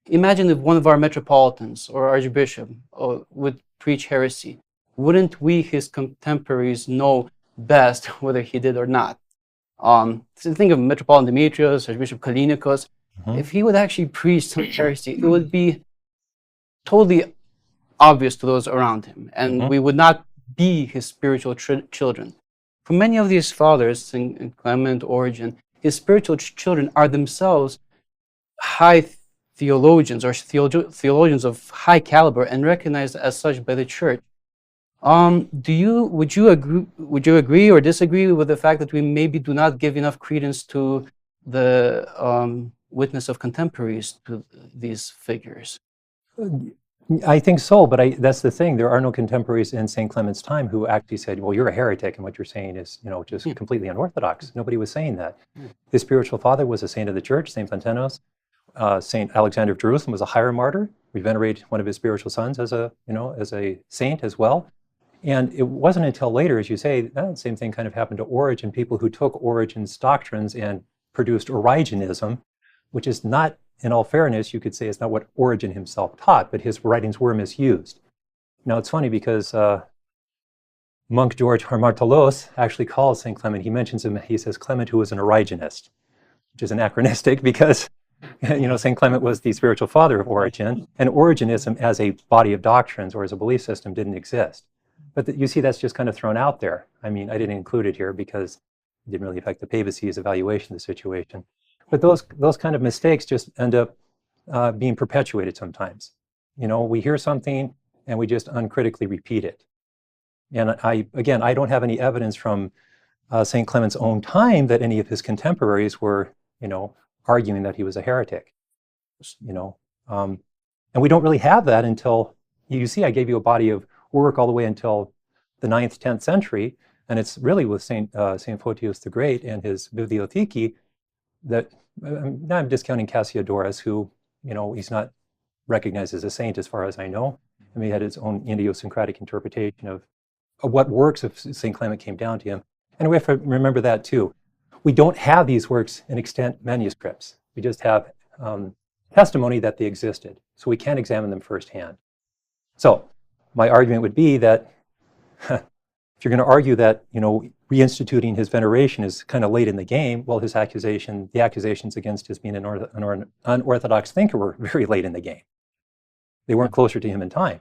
imagine if one of our metropolitans or archbishop would preach heresy. Wouldn't we, his contemporaries, know best whether he did or not? So think of Metropolitan Demetrius, Archbishop Kallinikos. Mm-hmm. If he would actually preach some heresy, it would be totally obvious to those around him, and Mm-hmm. we would not be his spiritual children. For many of these fathers, St. Clement, Origen, his spiritual children are themselves high theologians or theologians of high caliber and recognized as such by the church. Would you agree or disagree with the fact that we maybe do not give enough credence to the witness of contemporaries to these figures? I think so, but that's the thing. There are no contemporaries in St. Clement's time who actually said, well, you're a heretic and what you're saying is, just completely unorthodox. Nobody was saying that. His spiritual father was a saint of the church, St. Pantenos. St. Alexander of Jerusalem was a higher martyr. We venerate one of his spiritual sons as a saint as well. And it wasn't until later, as you say, the same thing kind of happened to Origen, people who took Origen's doctrines and produced Origenism, which is not, in all fairness, you could say it's not what Origen himself taught, but his writings were misused. Now, it's funny because monk George Harmartolos actually calls St. Clement, he mentions him, he says Clement who was an Origenist, which is anachronistic because St. Clement was the spiritual father of Origen, and Origenism as a body of doctrines or as a belief system didn't exist. But you see that's just kind of thrown out there. I mean, I didn't include it here because it didn't really affect the papacy's evaluation of the situation. But those kind of mistakes just end up being perpetuated sometimes. We hear something and we just uncritically repeat it. And I don't have any evidence from St. Clement's own time that any of his contemporaries were, arguing that he was a heretic, and we don't really have that until, you see, I gave you a body of work all the way until the 9th, 10th century, and it's really with Saint Photios the Great and his Bibliotheki that, now I'm discounting Cassiodorus, who, he's not recognized as a saint as far as I know. I mean, he had his own idiosyncratic interpretation of what works of St. Clement came down to him. And we have to remember that too. We don't have these works in extant manuscripts. We just have testimony that they existed. So we can't examine them firsthand. So my argument would be that if you're going to argue that, reinstituting his veneration is kind of late in the game, well, the accusations against his being an unorthodox thinker were very late in the game. They weren't closer to him in time.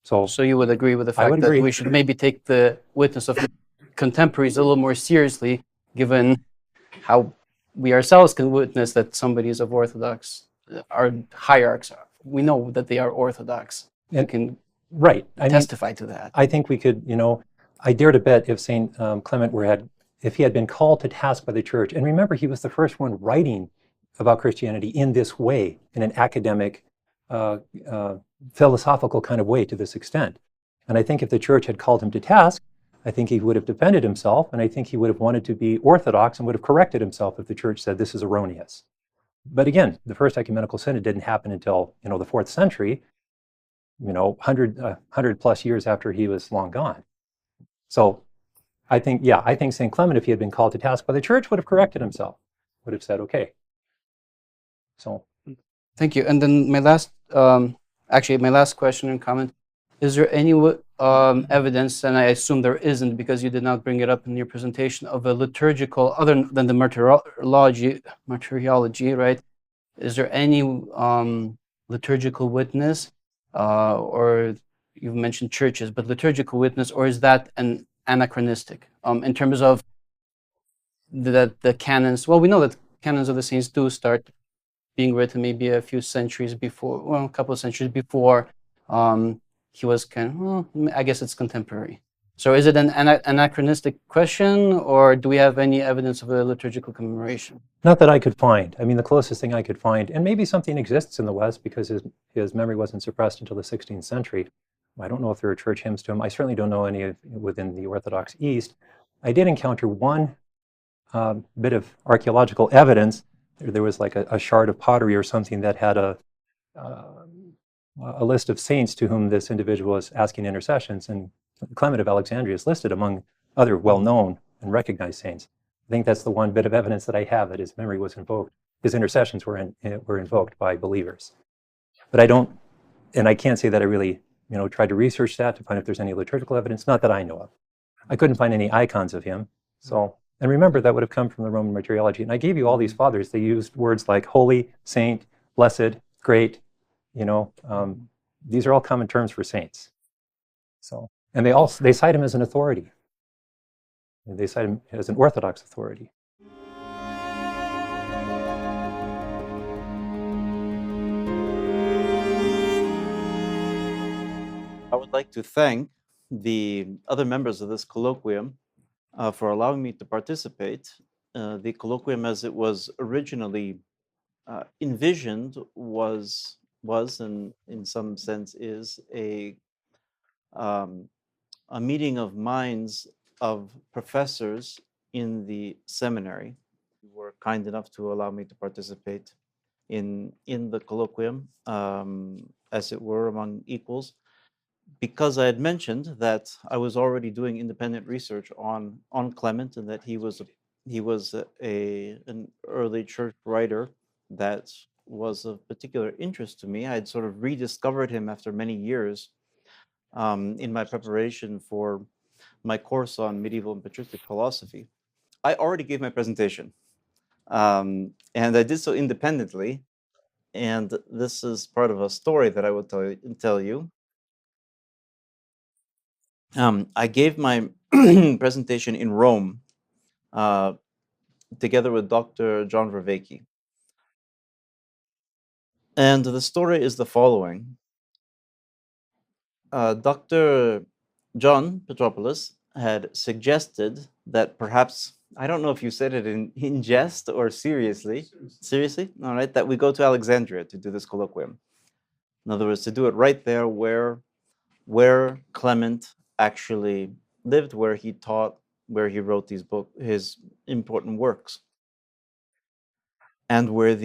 So you would agree with the fact that we should maybe take the witness of contemporaries a little more seriously, given how we ourselves can witness that somebody is of Orthodox, our hierarchs, we know that they are Orthodox and can testify to that. I think we could, I dare to bet if St. Clement if he had been called to task by the church, and remember, he was the first one writing about Christianity in this way, in an academic, philosophical kind of way to this extent. And I think if the church had called him to task, I think he would have defended himself, and I think he would have wanted to be orthodox and would have corrected himself if the church said this is erroneous. But again, the First Ecumenical Synod didn't happen until, the 4th century, 100 plus years after he was long gone. So I think St. Clement, if he had been called to task by the church, would have corrected himself, would have said, okay. So. Thank you. And then my last question and comment, is there any evidence, and I assume there isn't because you did not bring it up in your presentation, of a liturgical, other than the martyrology, right? Is there any liturgical witness, or you've mentioned churches, but liturgical witness, or is that an anachronistic in terms of the canons? Well, we know that canons of the saints do start being written maybe a few centuries before, well, a couple of centuries before he was I guess it's contemporary. So is it an anachronistic question, or do we have any evidence of a liturgical commemoration? Not that I could find. I mean, the closest thing I could find, and maybe something exists in the West because his memory wasn't suppressed until the 16th century. I don't know if there are church hymns to him. I certainly don't know any within the Orthodox East. I did encounter one bit of archaeological evidence. There was like a shard of pottery or something that had a list of saints to whom this individual was asking intercessions, and Clement of Alexandria is listed among other well-known and recognized saints. I think that's the one bit of evidence that I have that his memory was invoked. His intercessions were invoked by believers. But I can't say that I really tried to research that to find if there's any liturgical evidence, not that I know of. I couldn't find any icons of him. So, and remember, that would have come from the Roman martyrology. And I gave you all these fathers. They used words like holy, saint, blessed, great. These are all common terms for saints. So, and they cite him as an authority. They cite him as an Orthodox authority. I would like to thank the other members of this colloquium for allowing me to participate. The colloquium, as it was originally envisioned, was and in some sense is a meeting of minds of professors in the seminary who were kind enough to allow me to participate in the colloquium, as it were, among equals, because I had mentioned that I was already doing independent research on Clement, and that he was an early church writer that was of particular interest to me. I had sort of rediscovered him after many years in my preparation for my course on medieval and patristic philosophy, I already gave my presentation. And I did so independently. And this is part of a story that I will tell you. I gave my presentation in Rome together with Dr. John Vervaeke. And the story is the following. Dr. John Petropoulos had suggested that perhaps, I don't know if you said it in jest or seriously. Seriously? All right, that we go to Alexandria to do this colloquium. In other words, to do it right there where Clement actually lived, where he taught, where he wrote his important works, and where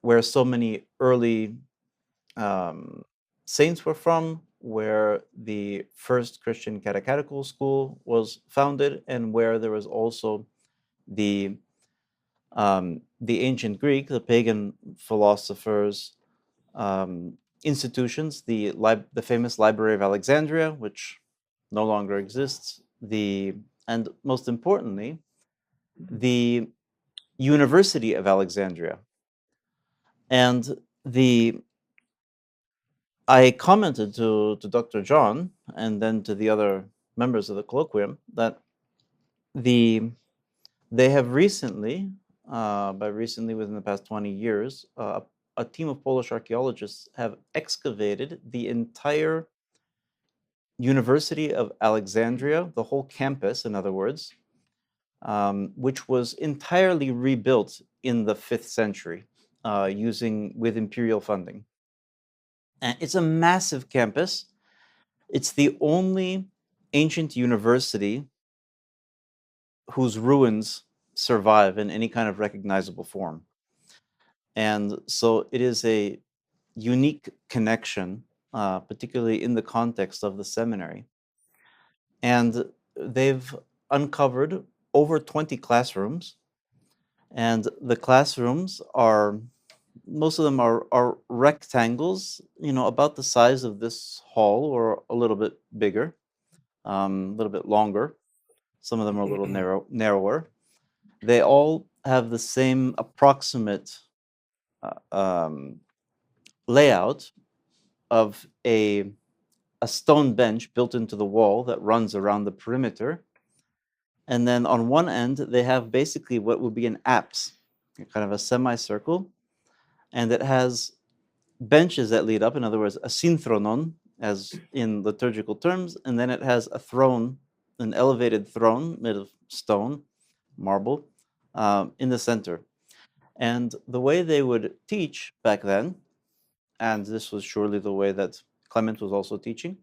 where so many early saints were from, where the first Christian catechetical school was founded, and where there was also the ancient Greek, the pagan philosophers' institutions, the famous Library of Alexandria, which no longer exists, and most importantly, the University of Alexandria. And I commented to Dr. John and then to the other members of the colloquium that they have recently, by recently within the past 20 years, a team of Polish archaeologists have excavated the entire University of Alexandria, the whole campus, in other words, which was entirely rebuilt in the 5th century with imperial funding. And it's a massive campus. It's the only ancient university whose ruins survive in any kind of recognizable form. And so it is a unique connection, particularly in the context of the seminary. And they've uncovered over 20 classrooms. And the classrooms most of them are rectangles, about the size of this hall or a little bit bigger, a little bit longer. Some of them are a little narrower. They all have the same approximate layout of a stone bench built into the wall that runs around the perimeter. And then on one end, they have basically what would be an apse, kind of a semicircle, and it has benches that lead up, in other words, a synthronon, as in liturgical terms, and then it has a throne, an elevated throne made of stone, marble, in the center. And the way they would teach back then, and this was surely the way that Clement was also teaching,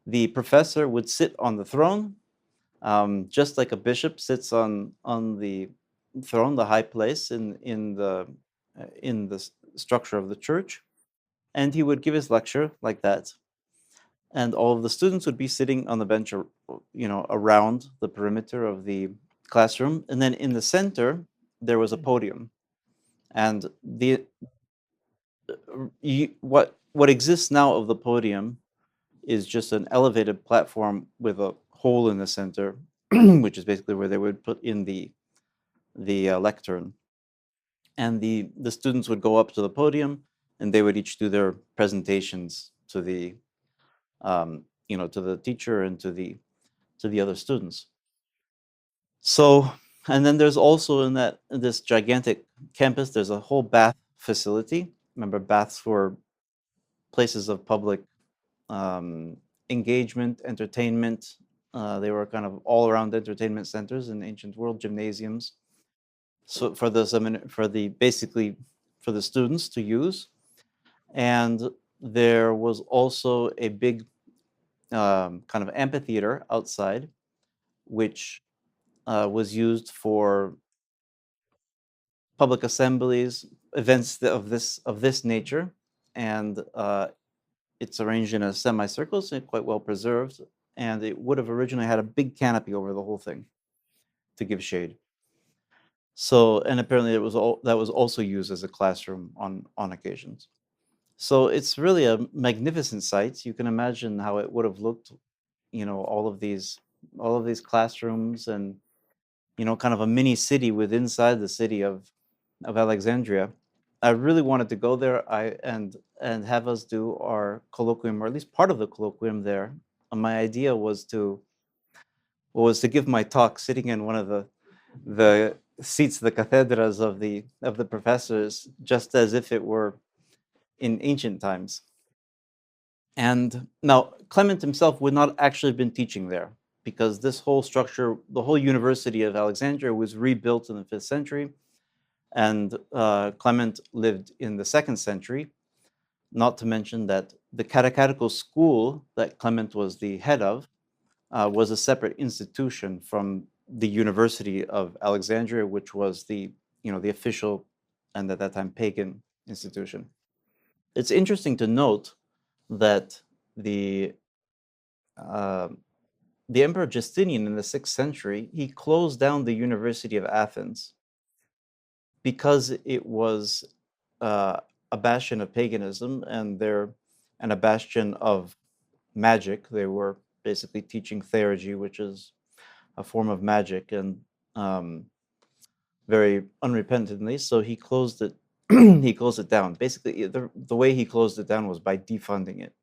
the professor would sit on the throne, just like a bishop sits on the throne, the high place in the structure of the church, and he would give his lecture like that. And all of the students would be sitting on the bench, around the perimeter of the classroom. And then in the center, there was a podium. And what exists now of the podium is just an elevated platform with a hole in the center, which is basically where they would put in the lectern. And the students would go up to the podium, and they would each do their presentations to the to the teacher and to the other students. So, and then there's also in this gigantic campus, there's a whole bath facility. Remember, baths were places of public engagement, entertainment. They were kind of all-around entertainment centers in the ancient world, gymnasiums. So for the students to use, and there was also a big kind of amphitheater outside, which was used for public assemblies, events of this nature, and it's arranged in a semicircle, so quite well preserved, and it would have originally had a big canopy over the whole thing to give shade. So, and apparently that was also used as a classroom on occasions. So it's really a magnificent site. You can imagine how it would have looked all of these classrooms, and kind of a mini city within inside the city of Alexandria. I really wanted to go there and have us do our colloquium, or at least part of the colloquium there. And my idea was to give my talk sitting in one of the seats, the cathedras of the professors, just as if it were in ancient times. And now Clement himself would not actually have been teaching there, because this whole structure, the whole University of Alexandria, was rebuilt in the 5th century, and Clement lived in the 2nd century. Not to mention that the catechetical school that Clement was the head of was a separate institution from the University of Alexandria, which was the official and at that time pagan institution. It's interesting to note that the Emperor Justinian in the 6th century, he closed down the University of Athens because it was a bastion of paganism and a bastion of magic. They were basically teaching theurgy, which is a form of magic, and very unrepentantly. So he closed it. He closed it down. Basically, the way he closed it down was by defunding it.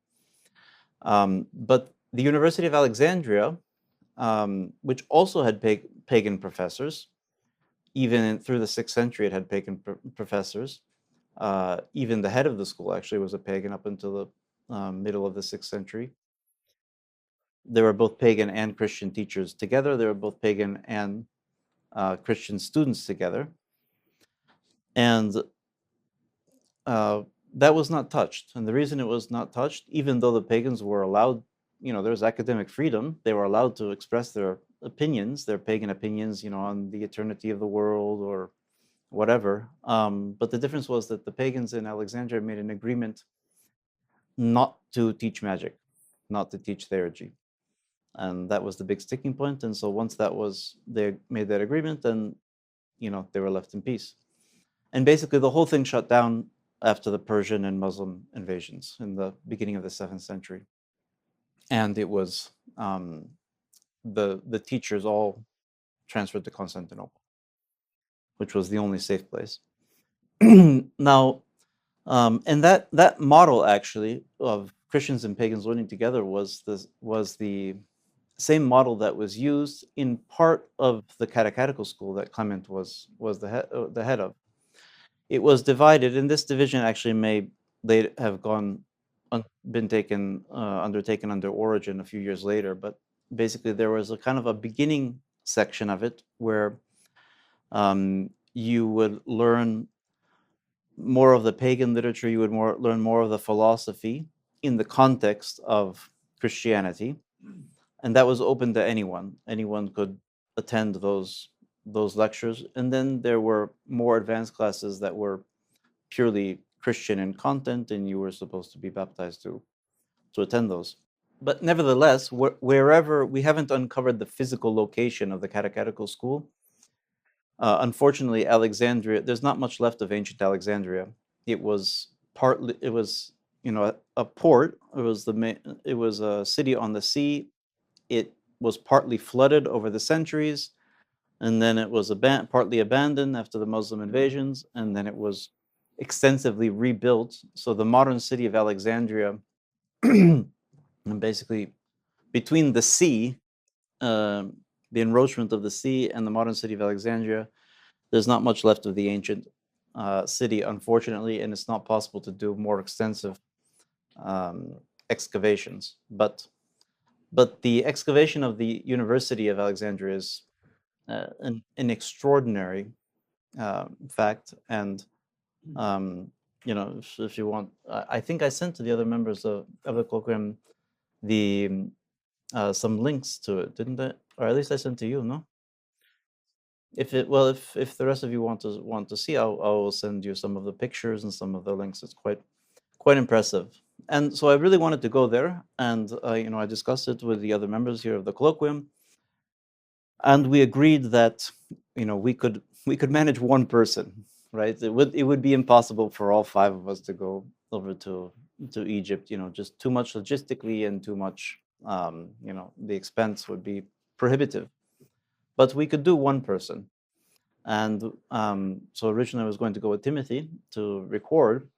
But the University of Alexandria, which also had pagan professors, even through the 6th century, it had pagan professors. Even the head of the school actually was a pagan up until the middle of the 6th century. There were both pagan and Christian teachers together. There were both pagan and Christian students together. And that was not touched. And the reason it was not touched, even though the pagans were allowed, there was academic freedom, they were allowed to express their opinions, their pagan opinions, on the eternity of the world or whatever. But the difference was that the pagans in Alexandria made an agreement not to teach magic, not to teach theurgy. And that was the big sticking point. And so once they made that agreement, then, they were left in peace. And basically the whole thing shut down after the Persian and Muslim invasions in the beginning of the 7th century. And it was, the teachers all transferred to Constantinople, which was the only safe place. Now, and that model actually of Christians and pagans learning together was the same model that was used in part of the catechetical school that Clement was the head of. It was divided, and this division actually may have been undertaken under Origen a few years later, but basically there was a kind of a beginning section of it where you would learn more of the pagan literature, you would learn more of the philosophy in the context of Christianity, and that was open to anyone. Anyone could attend those lectures. And then there were more advanced classes that were purely Christian in content, and you were supposed to be baptized to attend those. But nevertheless, wherever we haven't uncovered the physical location of the catechetical school, unfortunately, Alexandria, there's not much left of ancient Alexandria. It was partly, a port. It was a city on the sea. It was partly flooded over the centuries, and then it was partly abandoned after the Muslim invasions, and then it was extensively rebuilt. So the modern city of Alexandria, and basically between the sea, the encroachment of the sea, and the modern city of Alexandria, there's not much left of the ancient city, unfortunately, and it's not possible to do more extensive excavations. But the excavation of the University of Alexandria is an extraordinary fact. And if you want, I think I sent to the other members of the colloquium some links to it, didn't I? Or at least I sent to you, no? If the rest of you want to see, I will send you some of the pictures and some of the links. It's quite impressive. And so I really wanted to go there, and I discussed it with the other members here of the colloquium, and we agreed that we could manage one person, right? It would be impossible for all 5 of us to go over to Egypt. Just too much logistically and too much the expense would be prohibitive. But we could do one person. And so originally I was going to go with Timothy to record.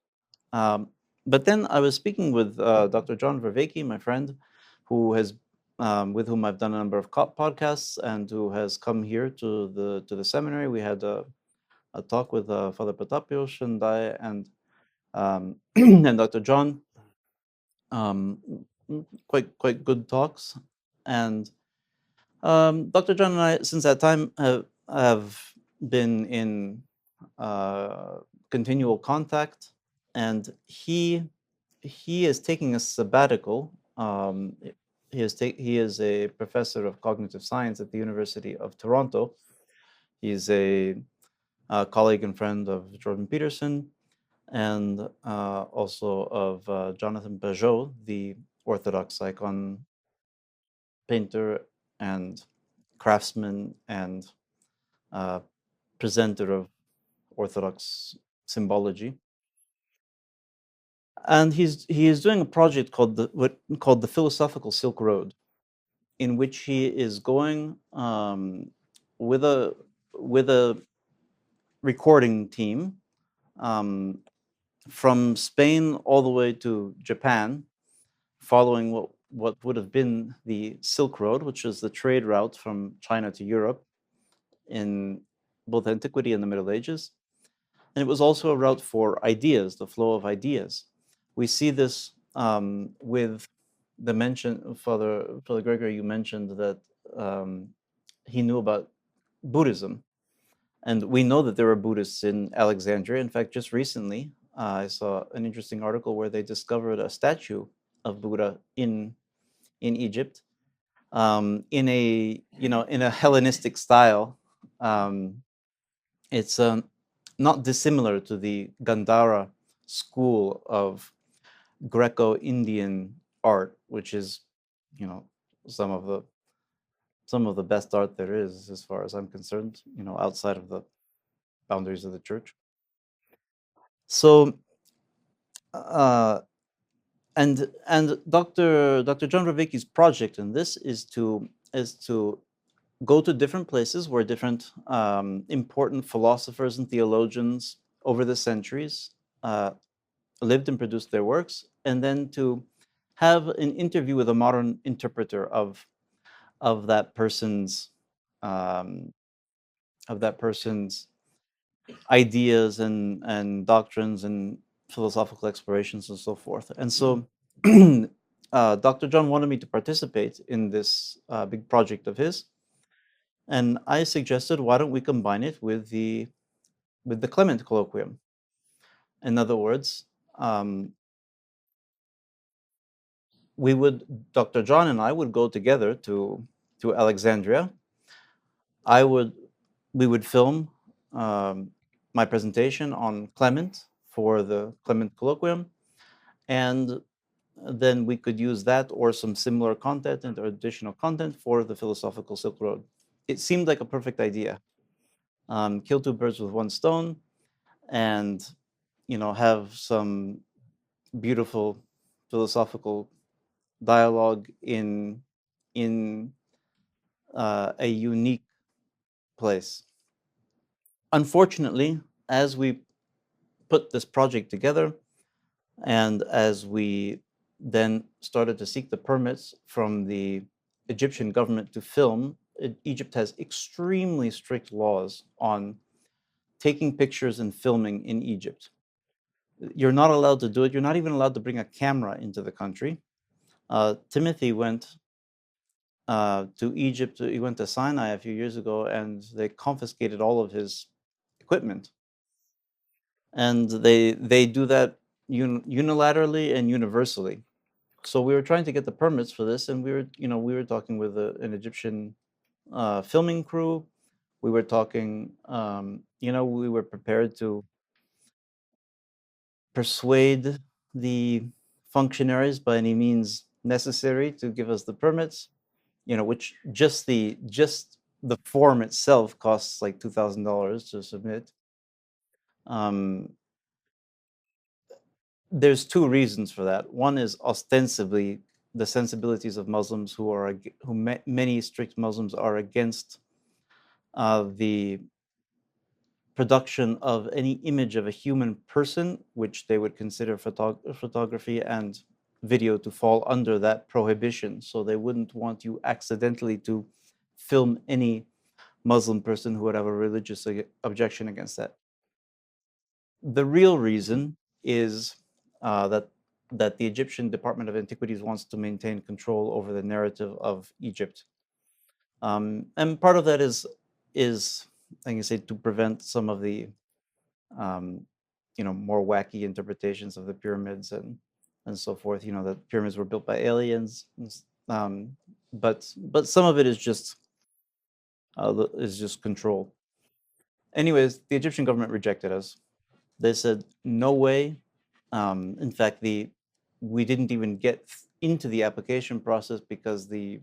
But then I was speaking with Dr. John Vervaeke, my friend, who has, with whom I've done a number of podcasts and who has come here to the seminary. We had a talk with Father Photios and I and and Dr. John. Quite good talks, and Dr. John and I, since that time, have been in continual contact, and he is taking a sabbatical. He is a professor of cognitive science at the University of Toronto. He's a colleague and friend of Jordan Peterson, and also of Jonathan Pajot, the Orthodox icon painter and craftsman and presenter of Orthodox symbology. And he is doing a project called the Philosophical Silk Road, in which he is going with a recording team from Spain all the way to Japan, following what would have been the Silk Road, which is the trade route from China to Europe in both antiquity and the Middle Ages. And it was also a route for ideas, the flow of ideas. We see this with the mention, Father Gregory, you mentioned that he knew about Buddhism. And we know that there are Buddhists in Alexandria. In fact, just recently, I saw an interesting article where they discovered a statue of Buddha in Egypt, in a Hellenistic style. It's not dissimilar to the Gandhara school of Greco-Indian art, which is, some of the best art there is, as far as I'm concerned, outside of the boundaries of the church. So, and Dr. John Vervaeke's project in this is to go to different places where different important philosophers and theologians over the centuries lived and produced their works, and then to have an interview with a modern interpreter of that person's ideas and doctrines and philosophical explorations and so forth. And so Dr. John wanted me to participate in this big project of his, and I suggested, why don't we combine it with the Clement Colloquium? In other words, Dr. John and I would go together to Alexandria. We would film my presentation on Clement for the Clement Colloquium, and then we could use that or some similar content or additional content for the Philosophical Silk Road. It seemed like a perfect idea. Kill two birds with one stone, and have some beautiful philosophical dialogue in a unique place. Unfortunately, as we put this project together, and as we then started to seek the permits from the Egyptian government to film, Egypt has extremely strict laws on taking pictures and filming in Egypt. You're not allowed to do it. You're not even allowed to bring a camera into the country. Timothy went to Egypt. He went to Sinai a few years ago, and they confiscated all of his equipment. And they do that unilaterally and universally. So we were trying to get the permits for this, and we were talking with an Egyptian filming crew. We were talking, we were prepared to persuade the functionaries by any means necessary to give us the permits, which just the form itself costs like $2,000 to submit. There's two reasons for that. One is ostensibly the sensibilities of Muslims many strict Muslims are against the production of any image of a human person, which they would consider photography and video to fall under that prohibition. So they wouldn't want you accidentally to film any Muslim person who would have a religious objection against that. The real reason is that the Egyptian Department of Antiquities wants to maintain control over the narrative of Egypt. And part of that is, like I say, to prevent some of the more wacky interpretations of the pyramids and so forth. That pyramids were built by aliens, but some of it is just control. Anyways, the Egyptian government rejected us. They said no way. In fact, we didn't even get into the application process because the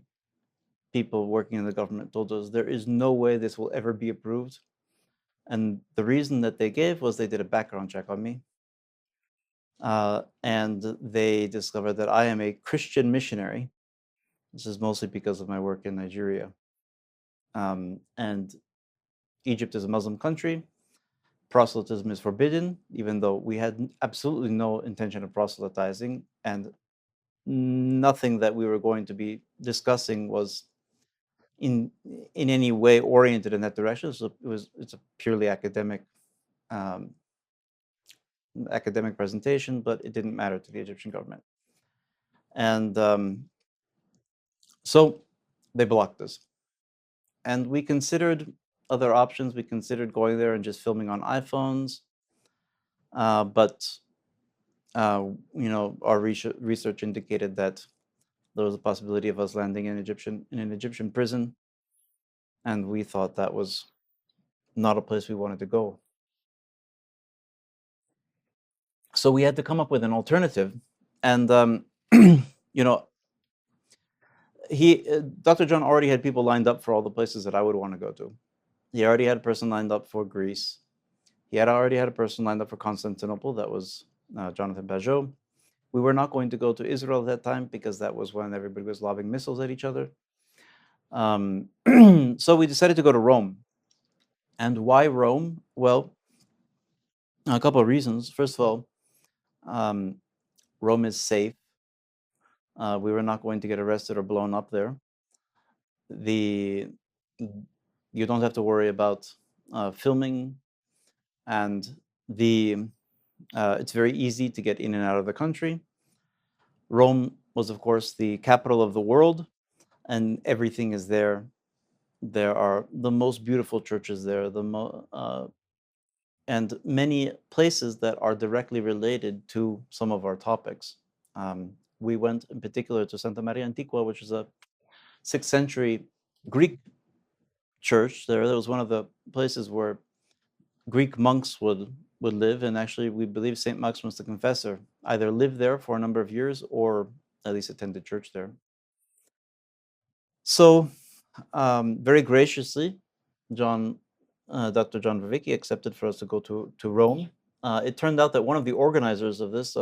people working in the government told us there is no way this will ever be approved. And the reason that they gave was they did a background check on me. And they discovered that I am a Christian missionary. This is mostly because of my work in Nigeria. And Egypt is a Muslim country. Proselytism is forbidden, even though we had absolutely no intention of proselytizing, and nothing that we were going to be discussing was in any way oriented in that direction. So it's a purely academic presentation, but it didn't matter to the Egyptian government. And so they blocked us. And we considered other options. We considered going there and just filming on iPhones. But our research indicated that there was a possibility of us landing in an Egyptian prison. And we thought that was not a place we wanted to go. So we had to come up with an alternative. And, Dr. John already had people lined up for all the places that I would want to go to. He already had a person lined up for Greece. He had already had a person lined up for Constantinople. That was Jonathan Pajot. We were not going to go to Israel at that time because that was when everybody was lobbing missiles at each other. So we decided to go to Rome. And why Rome? Well, a couple of reasons. First of all, Rome is safe. We were not going to get arrested or blown up there. You don't have to worry about filming, and it's very easy to get in and out of the country. Rome was, of course, the capital of the world, and everything is there. There are the most beautiful churches there, and many places that are directly related to some of our topics. We went in particular to Santa Maria Antiqua, which is a 6th century Greek church there. That was one of the places where Greek monks would live, and actually we believe St. Maximus the Confessor either lived there for a number of years or at least attended church there. So very graciously, Dr. John Vervicki accepted for us to go to Rome. It turned out that one of the organizers of this,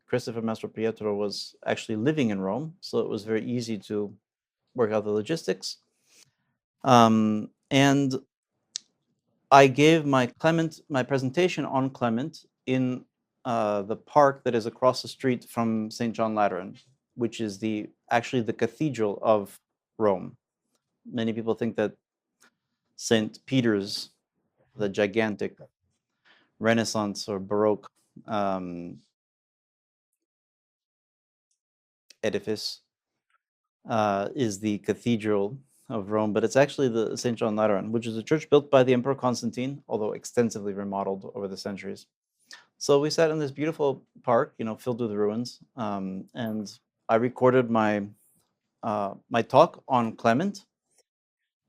Christopher Mastro Pietro, was actually living in Rome, so it was very easy to work out the logistics. And I gave my presentation on Clement in the park that is across the street from St. John Lateran, which is actually the cathedral of Rome. Many people think that St. Peter's, the gigantic Renaissance or Baroque edifice, is the cathedral of Rome, but it's actually the St. John Lateran, which is a church built by the Emperor Constantine, although extensively remodeled over the centuries. So we sat in this beautiful park, filled with ruins, and I recorded my talk on Clement,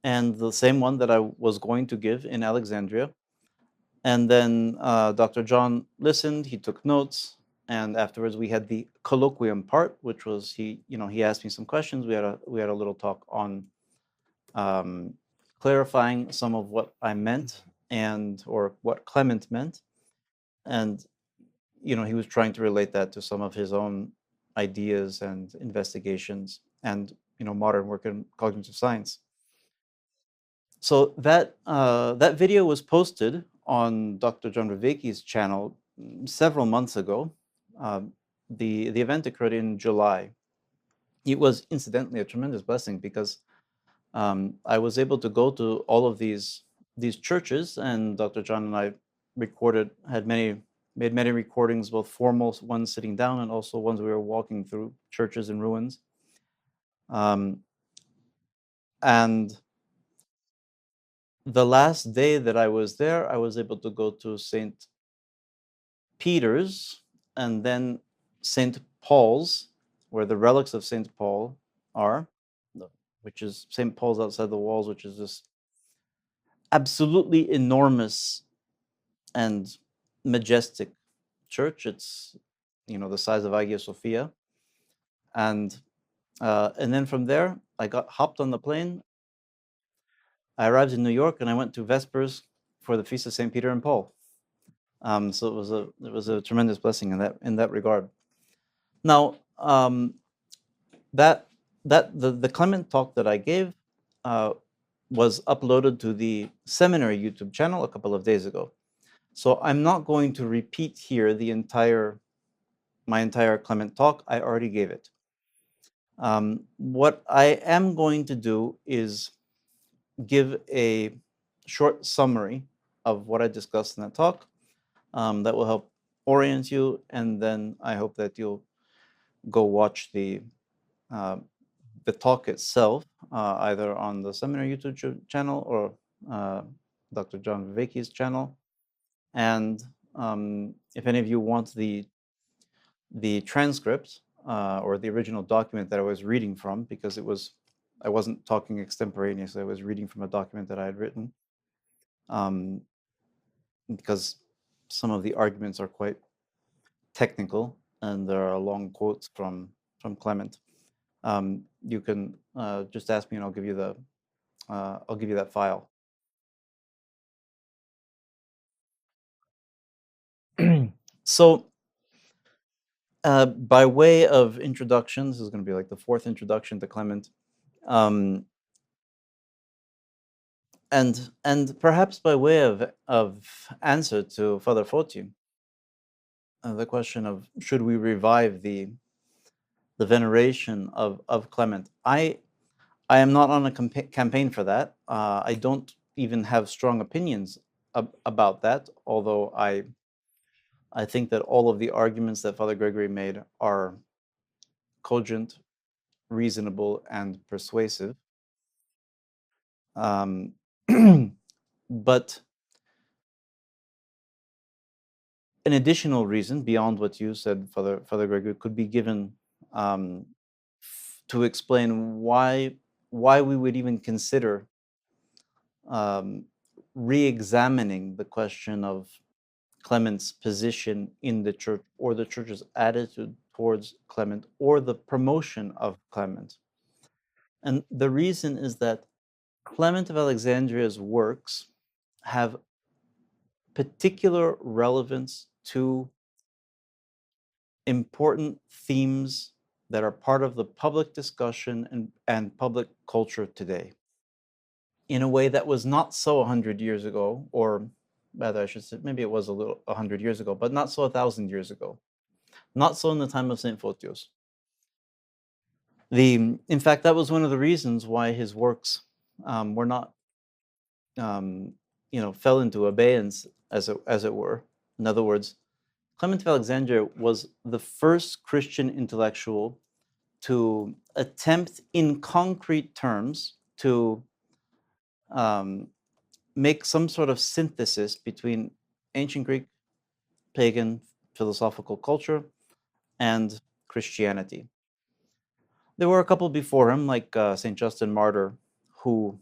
and the same one that I was going to give in Alexandria. And then Dr. John listened, he took notes, and afterwards we had the colloquium part, which was he asked me some questions. We had a little talk on clarifying some of what I meant or what Clement meant, and he was trying to relate that to some of his own ideas and investigations and modern work in cognitive science. So that that video was posted on Dr. John Vervaeke's channel several months ago. The event occurred in July. It was incidentally a tremendous blessing because I was able to go to all of these churches, and Dr. John and I made many recordings, both formal ones sitting down and also ones we were walking through churches and ruins. And the last day that I was there, I was able to go to St. Peter's and then St. Paul's, where the relics of St. Paul are, which is St. Paul's outside the walls, which is this absolutely enormous and majestic church. It's the size of Hagia Sophia, and then from there I hopped on the plane. I arrived in New York and I went to Vespers for the Feast of St. Peter and Paul. So it was a tremendous blessing in that regard. Now, the Clement talk that I gave was uploaded to the Seminary YouTube channel a couple of days ago. So I'm not going to repeat here my entire Clement talk. I already gave it. What I am going to do is give a short summary of what I discussed in that talk. That will help orient you, and then I hope that you'll go watch the talk itself, either on the Seminary YouTube channel or Dr. John Vervaeke's channel. And if any of you want the transcript or the original document that I was reading from, because I wasn't talking extemporaneously, I was reading from a document that I had written, because some of the arguments are quite technical and there are long quotes from Clement. You can just ask me and I'll give you that file. So by way of introduction, this is going to be like the fourth introduction to Clement, and perhaps by way of answer to Father Photios, the question of should we revive the veneration of Clement. I am not on a campaign for that. I don't even have strong opinions about that, although I think that all of the arguments that Father Gregory made are cogent, reasonable, and persuasive. But an additional reason beyond what you said, Father Gregory, could be given to explain why we would even consider re-examining the question of Clement's position in the church, or the church's attitude towards Clement, or the promotion of Clement. And the reason is that Clement of Alexandria's works have particular relevance to important themes that are part of the public discussion and public culture today, in a way that was not so 100 years ago, or rather I should say maybe it was 100 years ago, but not so 1,000 years ago. Not so in the time of St. Photios. In fact, that was one of the reasons why his works were not, fell into abeyance, as it were. In other words, Clement of Alexandria was the first Christian intellectual to attempt in concrete terms to make some sort of synthesis between ancient Greek, pagan, philosophical culture and Christianity. There were a couple before him, like St. Justin Martyr, who,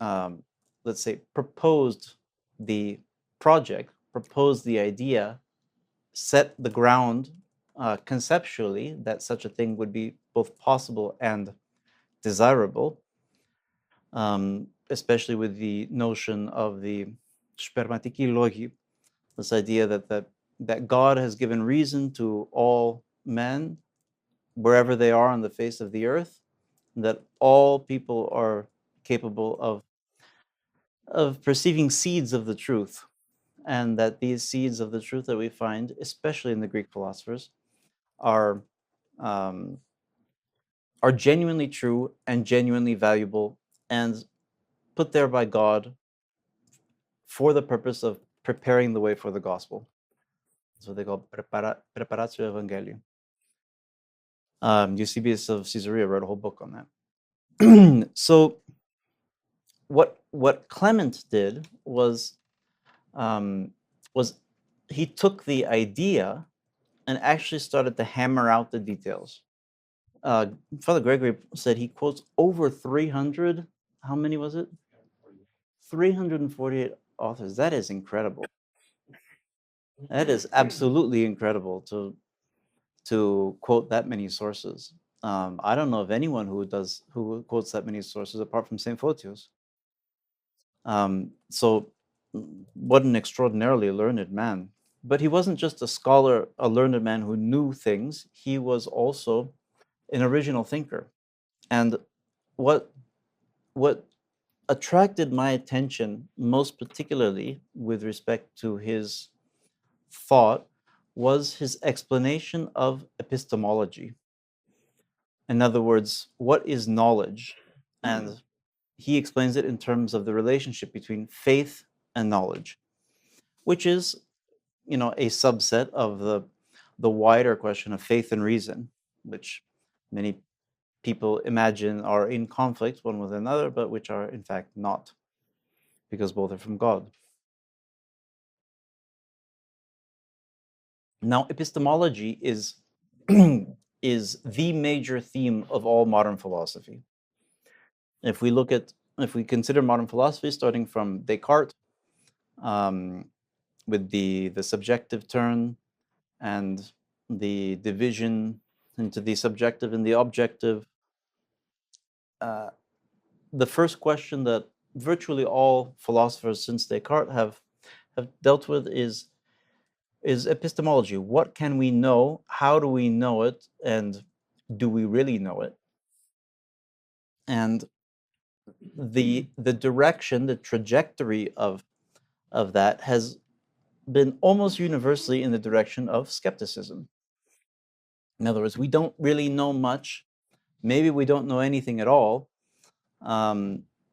let's say, proposed the idea, set the ground conceptually that such a thing would be both possible and desirable, especially with the notion of the spermatiki logi, this idea that God has given reason to all men wherever they are on the face of the earth, that all people are capable of perceiving seeds of the truth, and that these seeds of the truth that we find, especially in the Greek philosophers, are genuinely true and genuinely valuable, and put there by God for the purpose of preparing the way for the gospel. That's what they call preparatio evangelium. Eusebius of Caesarea wrote a whole book on that. So what Clement did was he took the idea and actually started to hammer out the details. Father Gregory said he quotes over 300, how many was it? 348 authors. That is incredible. That is absolutely incredible to quote that many sources. I don't know of anyone who quotes that many sources apart from St. Photios. So what an extraordinarily learned man. But he wasn't just a scholar, a learned man who knew things. He was also an original thinker. And what attracted my attention most particularly with respect to his thought was his explanation of epistemology. In other words, what is knowledge? And he explains it in terms of the relationship between faith and knowledge, which is, a subset of the wider question of faith and reason, which many people imagine are in conflict one with another, but which are in fact not, because both are from God. Now, epistemology is is the major theme of all modern philosophy. If we consider modern philosophy starting from Descartes, with the subjective turn and the division into the subjective and the objective, the first question that virtually all philosophers since Descartes have dealt with is epistemology. What can we know? How do we know it? And do we really know it? And the direction, the trajectory of that has been almost universally in the direction of skepticism. In other words, we don't really know much. Maybe we don't know anything at all.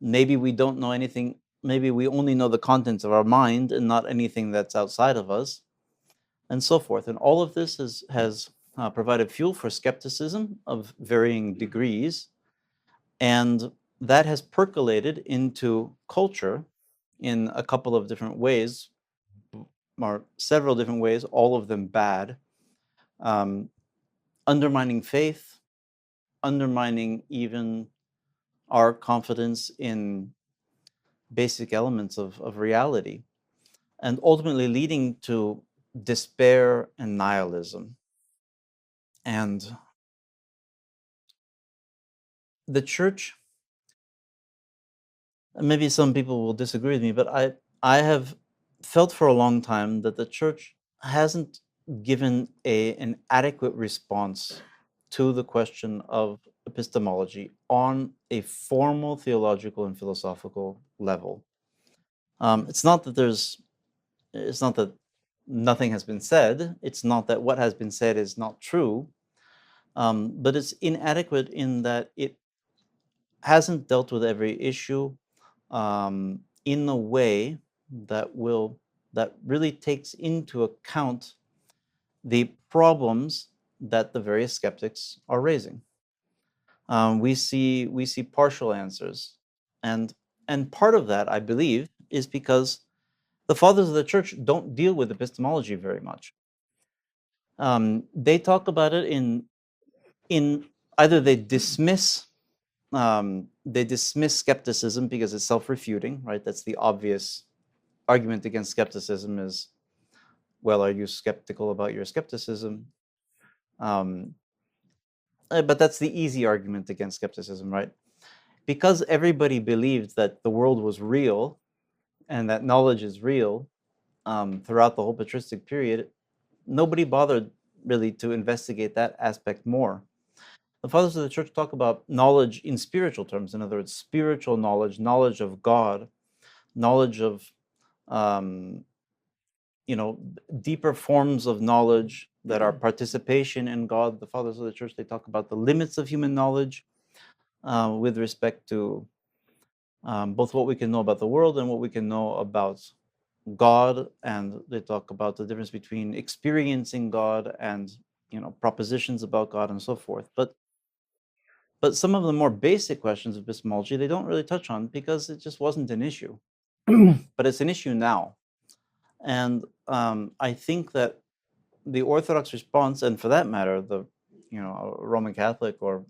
Maybe we don't know anything. Maybe we only know the contents of our mind and not anything that's outside of us, and so forth. And all of this has provided fuel for skepticism of varying degrees, and that has percolated into culture in a couple of different ways, or several different ways, all of them bad, undermining faith, undermining even our confidence in basic elements of reality, and ultimately leading to despair and nihilism. And the church, maybe some people will disagree with me, but I have felt for a long time that the church hasn't given an adequate response to the question of epistemology on a formal theological and philosophical level. It's not that nothing has been said. It's not that what has been said is not true, but it's inadequate in that it hasn't dealt with every issue in a way that really takes into account the problems that the various skeptics are raising. We see partial answers, and part of that, I believe, is because the fathers of the church don't deal with epistemology very much. They talk about it in either they dismiss skepticism because it's self-refuting, right? That's the obvious argument against skepticism is, well, are you skeptical about your skepticism? But that's the easy argument against skepticism, right? Because everybody believed that the world was real and that knowledge is real throughout the whole patristic period, nobody bothered really to investigate that aspect more. The fathers of the church talk about knowledge in spiritual terms. In other words, spiritual knowledge, knowledge of God, knowledge of deeper forms of knowledge that are participation in God. The fathers of the church, they talk about the limits of human knowledge with respect to both what we can know about the world and what we can know about God, and they talk about the difference between experiencing God and propositions about God and so forth. But some of the more basic questions of epistemology they don't really touch on because it just wasn't an issue. But it's an issue now, and I think that the Orthodox response, and for that matter, the Roman Catholic or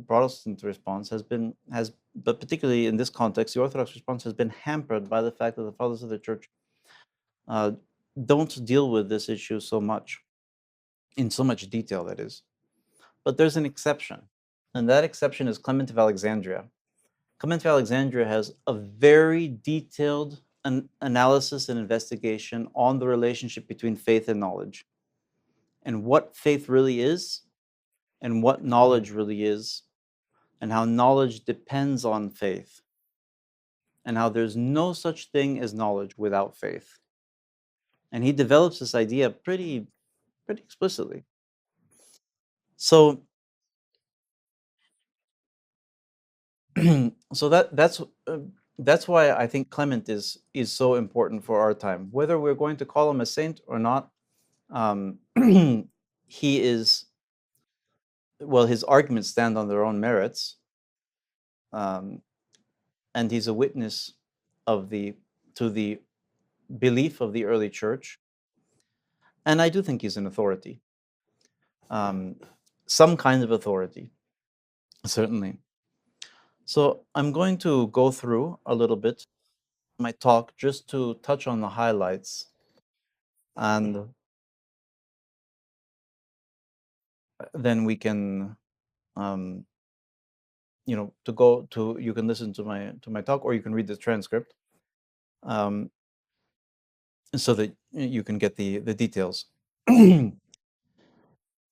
Protestant response but particularly in this context, the Orthodox response has been hampered by the fact that the fathers of the church don't deal with this issue in so much detail, that is. But there's an exception, and that exception is Clement of Alexandria. Clement of Alexandria has a very detailed analysis and investigation on the relationship between faith and knowledge, and what faith really is, and what knowledge really is, and how knowledge depends on faith, and how there's no such thing as knowledge without faith. And he develops this idea pretty explicitly. So that's why I think Clement is so important for our time. Whether we're going to call him a saint or not, he is, well, his arguments stand on their own merits, and he's a witness to the belief of the early church, and I do think he's an authority, some kind of authority, certainly. So I'm going to go through a little bit my talk just to touch on the highlights, and then we can you can listen to my talk, or you can read the transcript, so that you can get the details.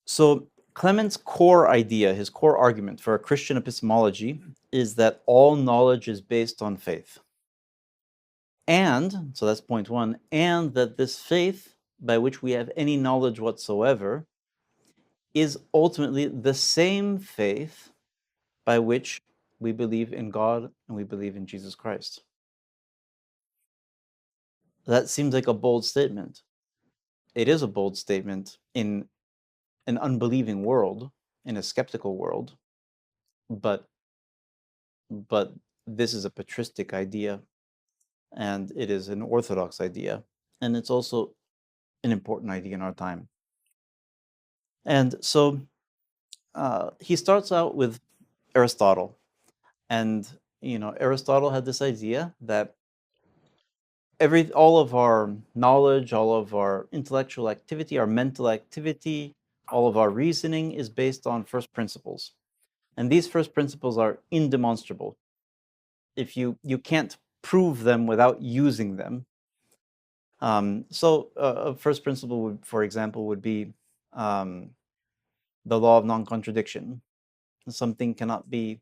So Clement's core idea, his core argument for a Christian epistemology, is that all knowledge is based on faith. And, so that's point one, and that this faith by which we have any knowledge whatsoever is ultimately the same faith by which we believe in God and we believe in Jesus Christ. That seems like a bold statement. It is a bold statement in an unbelieving world, in a skeptical world, but this is a patristic idea, and it is an Orthodox idea, and it's also an important idea in our time. And so he starts out with Aristotle, and Aristotle had this idea that all of our knowledge, all of our intellectual activity, our mental activity, all of our reasoning is based on first principles. And these first principles are indemonstrable. If you can't prove them without using them. So a first principle, for example, would be the law of non-contradiction. Something cannot be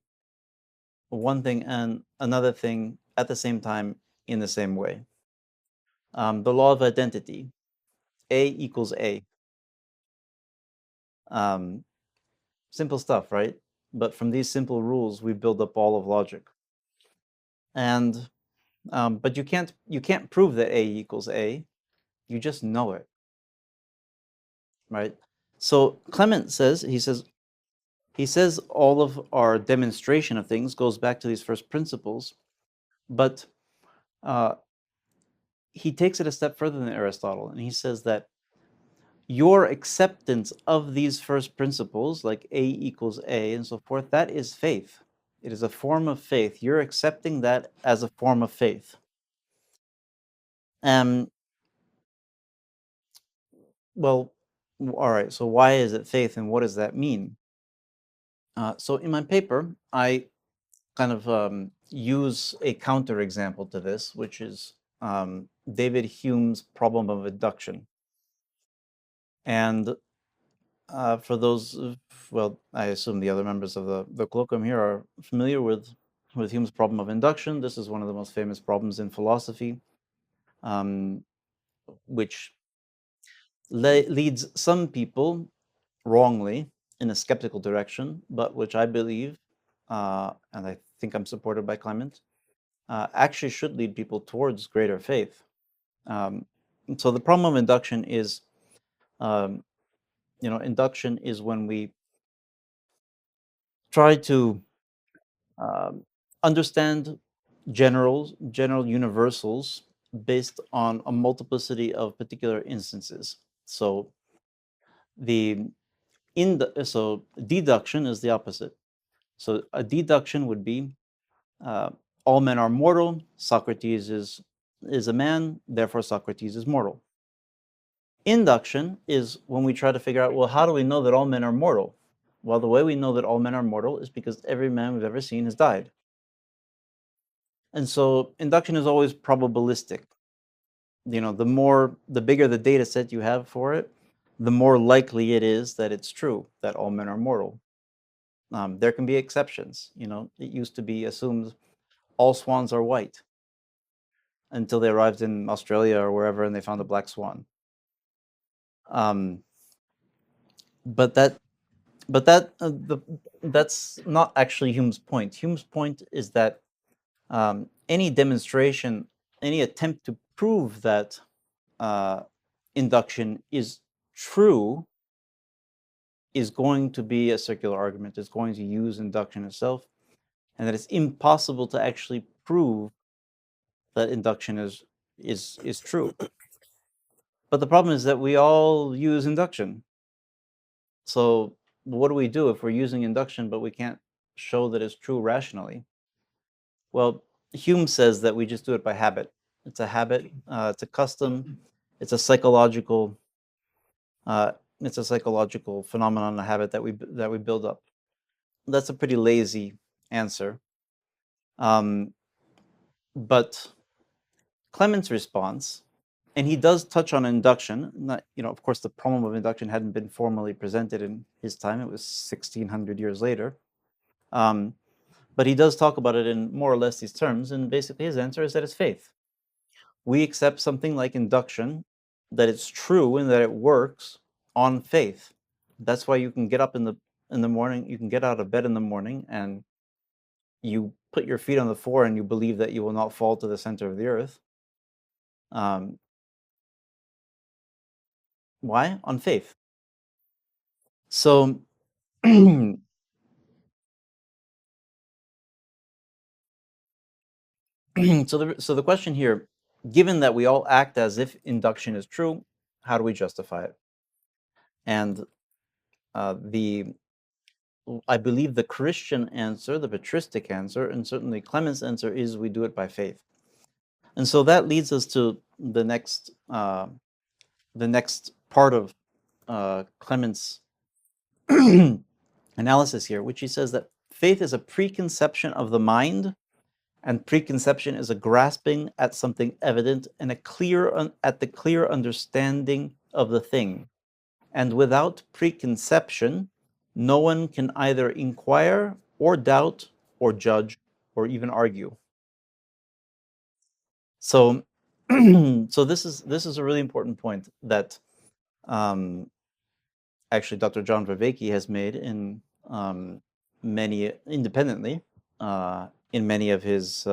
one thing and another thing at the same time in the same way. The law of identity, A equals A. Simple stuff, right? But from these simple rules, we build up all of logic. And but you can't prove that A equals A. You just know it, right? So Clement says, he says all of our demonstration of things goes back to these first principles, but he takes it a step further than Aristotle, and he says that your acceptance of these first principles, like A equals A and so forth, that is faith. It is a form of faith. You're accepting that as a form of faith. Well, all right, so why is it faith, and what does that mean? So in my paper, I kind of use a counterexample to this, which is David Hume's problem of induction. And For those, well, I assume the other members of the colloquium here are familiar with Hume's problem of induction. This is one of the most famous problems in philosophy, which leads some people wrongly in a skeptical direction, but which I believe, and I think I'm supported by Clement, actually should lead people towards greater faith. So the problem of induction is, induction is when we try to understand general universals based on a multiplicity of particular instances. So deduction is the opposite. So a deduction would be all men are mortal. Socrates is a man, therefore Socrates is mortal. Induction is when we try to figure out, well, how do we know that all men are mortal? Well, the way we know that all men are mortal is because every man we've ever seen has died. And so induction is always probabilistic. The bigger the data set you have for it, the more likely it is that it's true that all men are mortal. There can be exceptions. It used to be assumed all swans are white until they arrived in Australia or wherever and they found a black swan. But that's not actually Hume's point. Hume's point is that any demonstration, any attempt to prove that induction is true is going to be a circular argument. It's going to use induction itself, and that it's impossible to actually prove that induction is true. But the problem is that we all use induction. So what do we do if we're using induction but we can't show that it's true rationally? Well, Hume says that we just do it by habit. It's a habit. It's a custom. It's a psychological. It's a psychological phenomenon, a habit that we build up. That's a pretty lazy answer. But Clement's response, and he does touch on induction. Not, of course, the problem of induction hadn't been formally presented in his time. It was 1600 years later. But he does talk about it in more or less these terms, and basically his answer is that it's faith. We accept something like induction, that it's true and that it works on faith. That's why you can get up in the morning, you can get out of bed in the morning and you put your feet on the floor and you believe that you will not fall to the center of the earth. Why? On faith. So so the question here, given that we all act as if induction is true, how do we justify it? And I believe the Christian answer, the patristic answer, and certainly Clement's answer is we do it by faith. And so that leads us to the next part of Clement's analysis here, which he says that faith is a preconception of the mind, and preconception is a grasping at something evident and at the clear understanding of the thing. And without preconception, no one can either inquire or doubt or judge or even argue. So, so this is a really important point that actually Dr. John Vervaeke has made in many independently in many of his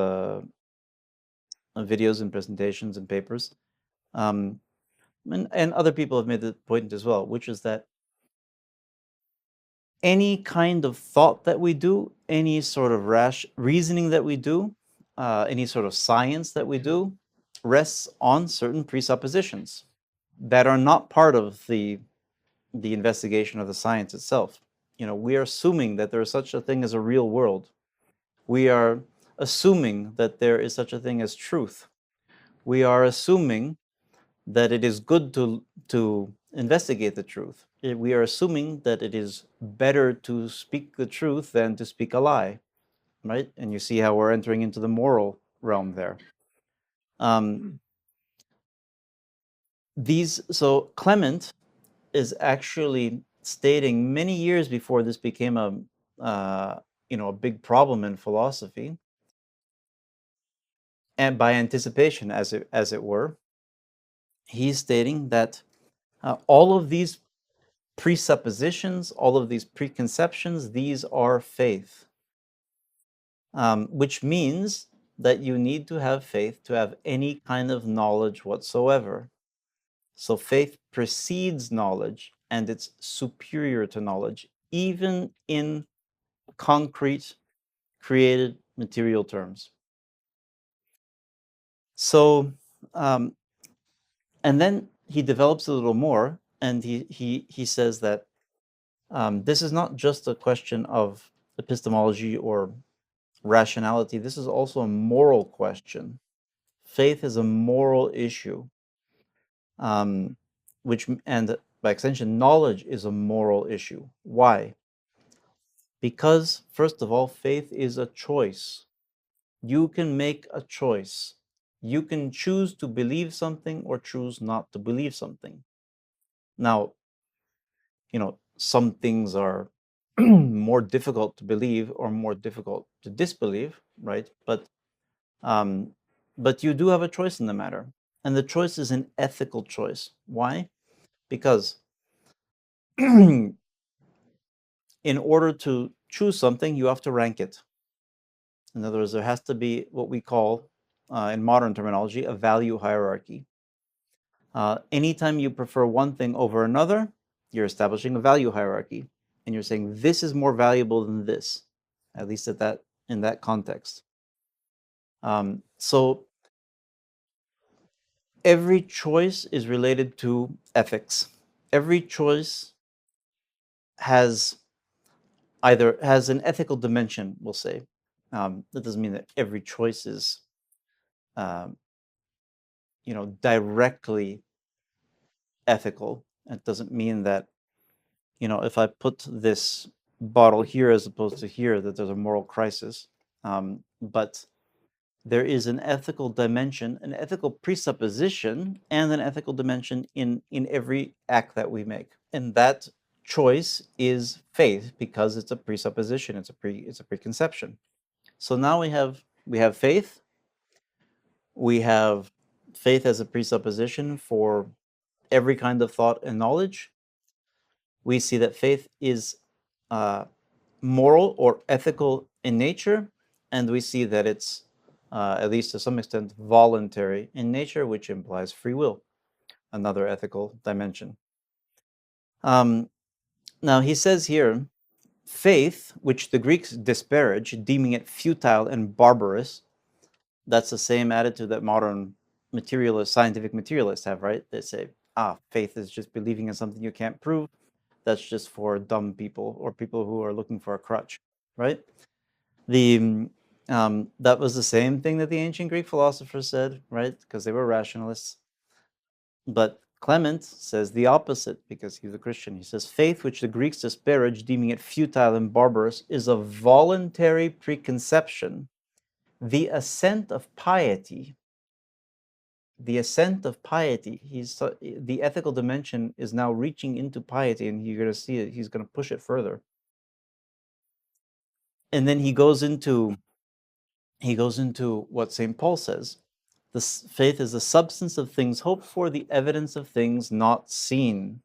videos and presentations and papers, and other people have made the point as well, which is that any kind of thought that we do, any sort of reasoning that we do, any sort of science that we do, rests on certain presuppositions that are not part of the investigation of the science itself. We are assuming that there is such a thing as a real world. We are assuming that there is such a thing as truth. We are assuming that it is good to investigate the truth. We are assuming that it is better to speak the truth than to speak a lie, right? And you see how we're entering into the moral realm there. So Clement is actually stating many years before this became a a big problem in philosophy, and by anticipation, as it were, he's stating that all of these presuppositions, all of these preconceptions, these are faith, which means that you need to have faith to have any kind of knowledge whatsoever. So faith precedes knowledge, and it's superior to knowledge, even in concrete, created material terms. So, and then he develops a little more, and he says that this is not just a question of epistemology or rationality. This is also a moral question. Faith is a moral issue, and by extension, knowledge is a moral issue. Why? Because, first of all, faith is a choice. You can make a choice. You can choose to believe something or choose not to believe something. Now, some things are more difficult to believe or more difficult to disbelieve, right? But you do have a choice in the matter. And the choice is an ethical choice. Why? Because in order to choose something, you have to rank it. In other words, there has to be what we call, in modern terminology, a value hierarchy. Anytime you prefer one thing over another, you're establishing a value hierarchy. And you're saying this is more valuable than this, at least in that context. So every choice is related to ethics. Every choice has an ethical dimension, we'll say. That doesn't mean that every choice is, directly ethical. It doesn't mean that, if I put this bottle here as opposed to here, that there's a moral crisis. But there is an ethical dimension, an ethical presupposition, and an ethical dimension in every act that we make. And that choice is faith, because it's a presupposition, it's a preconception. So now we have faith. We have faith as a presupposition for every kind of thought and knowledge. We see that faith is moral or ethical in nature, and we see that it's at least to some extent voluntary in nature, which implies free will, another ethical dimension. Now he says here, faith, which the Greeks disparage, deeming it futile and barbarous. That's the same attitude that modern scientific materialists have, right? They say, faith is just believing in something you can't prove. That's just for dumb people or people who are looking for a crutch, right? That was the same thing that the ancient Greek philosophers said, right? Because they were rationalists. But Clement says the opposite, because he's a Christian. He says, faith, which the Greeks disparage, deeming it futile and barbarous, is a voluntary preconception, the assent of piety. The assent of piety. The ethical dimension is now reaching into piety, and you're going to see it. He's going to push it further. And then he goes into what St. Paul says. This faith is the substance of things hoped for, the evidence of things not seen,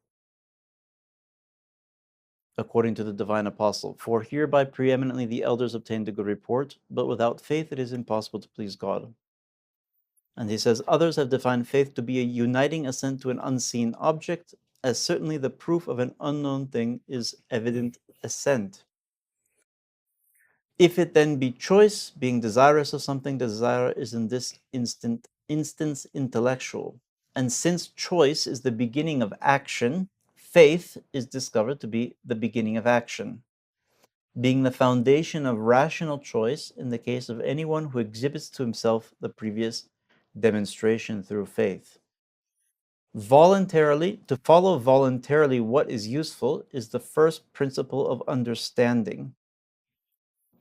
according to the divine apostle. For hereby preeminently the elders obtained a good report, but without faith it is impossible to please God. And he says, others have defined faith to be a uniting assent to an unseen object, as certainly the proof of an unknown thing is evident assent. If it then be choice, being desirous of something, desire is in this instance intellectual. And since choice is the beginning of action, faith is discovered to be the beginning of action, being the foundation of rational choice in the case of anyone who exhibits to himself the previous demonstration through faith. To follow voluntarily what is useful is the first principle of understanding.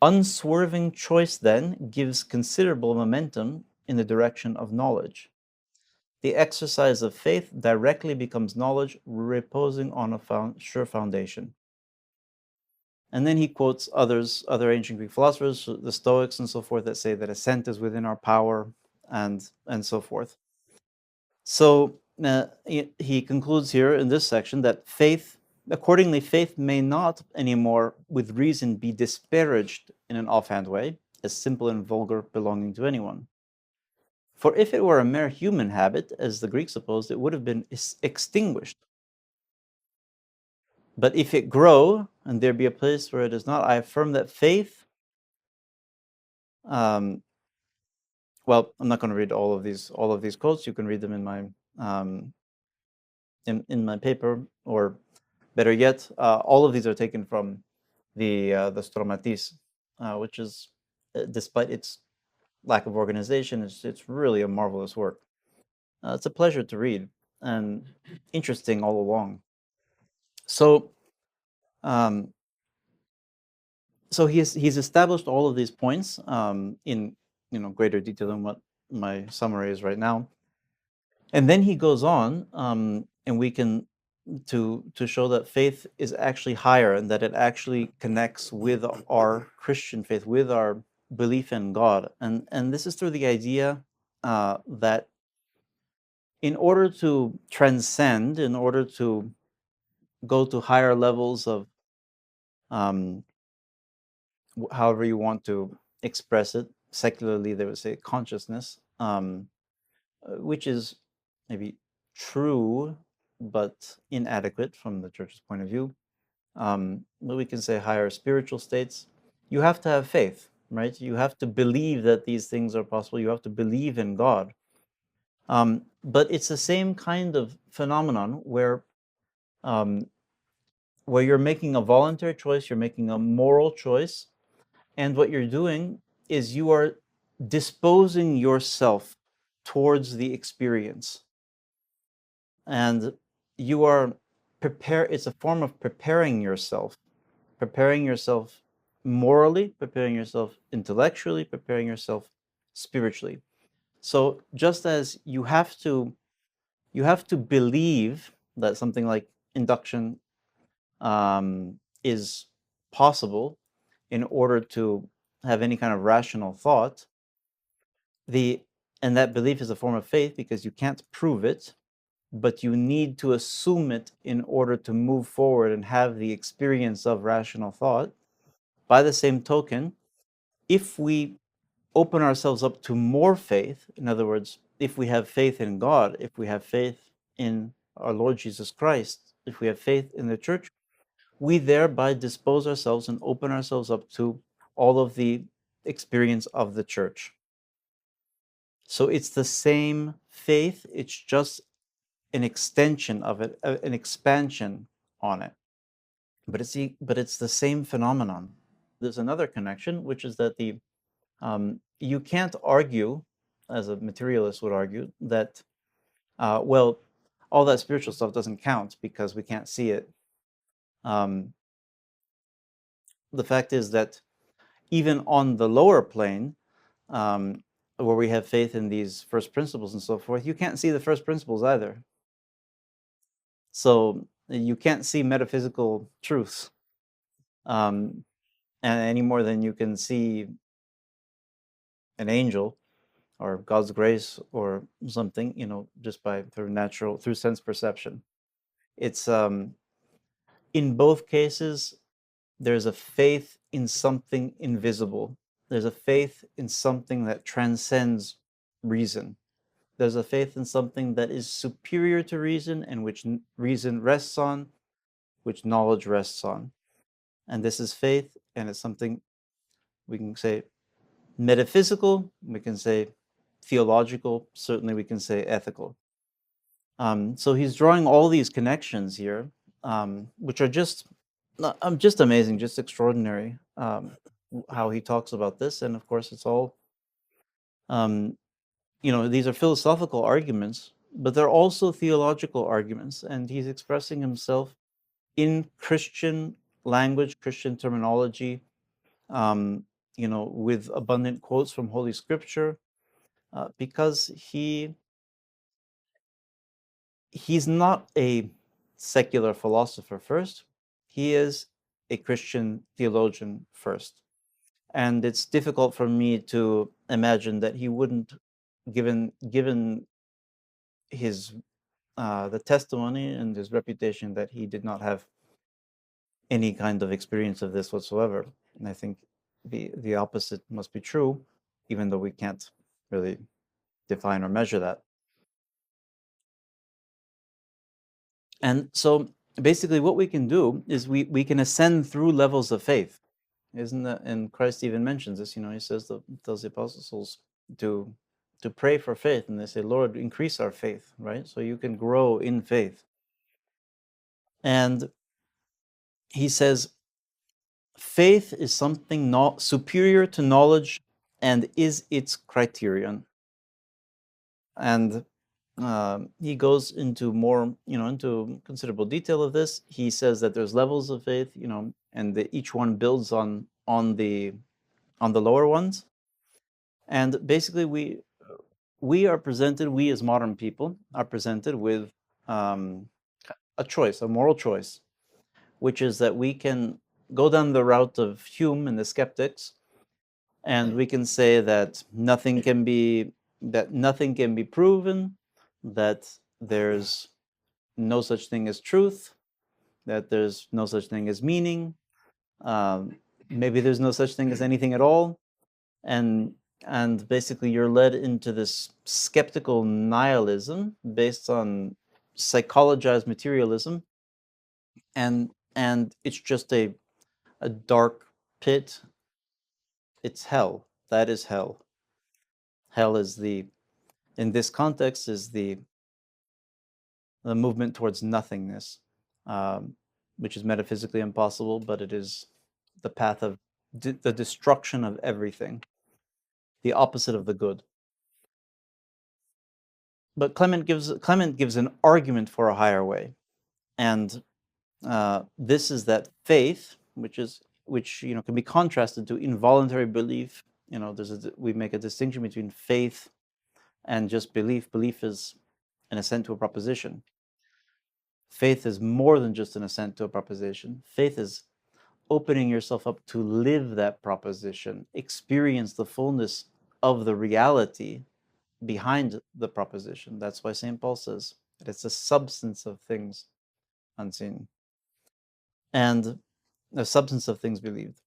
Unswerving choice, then, gives considerable momentum in the direction of knowledge. the exercise of faith directly becomes knowledge reposing on a sure foundation. And then he quotes other ancient Greek philosophers, the Stoics and so forth, that say that assent is within our power, and so forth. So he concludes here in this section that accordingly, faith may not anymore with reason be disparaged in an offhand way, as simple and vulgar, belonging to anyone. For if it were a mere human habit, as the Greeks supposed, it would have been extinguished. But if it grow, and there be a place where it is not, I affirm that faith, well, I'm not going to read all of these quotes. You can read them in my in my paper, or better yet, all of these are taken from the Stromatis, which is, despite its lack of organization, it's really a marvelous work. It's a pleasure to read and interesting all along. So, so he's established all of these points in greater detail than what my summary is right now, and then he goes on, and we can to show that faith is actually higher, and that it actually connects with our Christian faith, with our belief in God, and this is through the idea that in order to transcend, in order to go to higher levels of however you want to express it, secularly they would say consciousness, which is maybe true but inadequate from the church's point of view. But we can say higher spiritual states. You have to have faith, right? You have to believe that these things are possible. You have to believe in God. But it's the same kind of phenomenon where you're making a voluntary choice, you're making a moral choice, and what you're doing is you are disposing yourself towards the experience. And you are it's a form of preparing yourself morally, preparing yourself intellectually, preparing yourself spiritually. So just as you have to believe that something like induction is possible in order to have any kind of rational thought, and that belief is a form of faith because you can't prove it, but you need to assume it in order to move forward and have the experience of rational thought. By the same token, if we open ourselves up to more faith, in other words, if we have faith in God, if we have faith in our Lord Jesus Christ, if we have faith in the church, we thereby dispose ourselves and open ourselves up to all of the experience of the church. So it's the same faith, it's just an extension of it, an expansion on it. But it's the same phenomenon. There's another connection, which is that you can't argue, as a materialist would argue, that well, all that spiritual stuff doesn't count because we can't see it. The fact is that even on the lower plane, where we have faith in these first principles and so forth, you can't see the first principles either. So you can't see metaphysical truths and any more than you can see an angel or God's grace or something, just through sense perception. It's in both cases, there's a faith in something invisible. There's a faith in something that transcends reason. There's a faith in something that is superior to reason and which reason rests on, which knowledge rests on. And this is faith, and it's something we can say metaphysical, we can say theological, certainly we can say ethical. So he's drawing all these connections here, which are just amazing, just extraordinary, how he talks about this. And of course, it's all, these are philosophical arguments, but they're also theological arguments. And he's expressing himself in Christian language, Christian terminology, with abundant quotes from Holy Scripture, because he he's not a secular philosopher first. He is a Christian theologian first. And it's difficult for me to imagine that he wouldn't, given his the testimony and his reputation, that he did not have any kind of experience of this whatsoever. And I think the opposite must be true, even though we can't really define or measure that. And so basically what we can do is we can ascend through levels of faith. Isn't that, and Christ even mentions this, he says, tells the apostles to pray for faith, and they say, Lord, increase our faith, right? So you can grow in faith. And he says, faith is something not superior to knowledge and is its criterion. And he goes into more, into considerable detail of this. He says that there's levels of faith, and that each one builds on the lower ones. And basically, we as modern people are presented with a choice, a moral choice, which is that we can go down the route of Hume and the skeptics, and we can say that nothing can be proven, that there's no such thing as truth, that there's no such thing as meaning, maybe there's no such thing as anything at all, and basically you're led into this skeptical nihilism based on psychologized materialism, and it's just a dark pit. It's hell. That is hell. Hell is in this context, is the movement towards nothingness, which is metaphysically impossible, but it is the path of the destruction of everything, the opposite of the good. But Clement gives an argument for a higher way, and this is that faith, which can be contrasted to involuntary belief. We make a distinction between faith and just belief. Belief is an assent to a proposition. Faith is more than just an assent to a proposition. Faith is opening yourself up to live that proposition, experience the fullness of the reality behind the proposition. That's why St. Paul says that it's the substance of things unseen and the substance of things believed,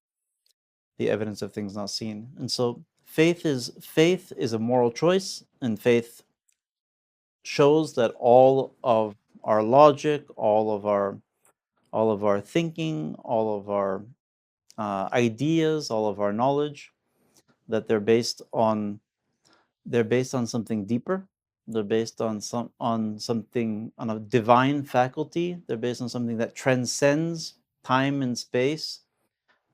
the evidence of things not seen. And so faith is a moral choice, and faith shows that all of our logic, all of our thinking, all of our ideas, all of our knowledge, that they're based on something deeper. They're based on something, on a divine faculty. They're based on something that transcends time and space.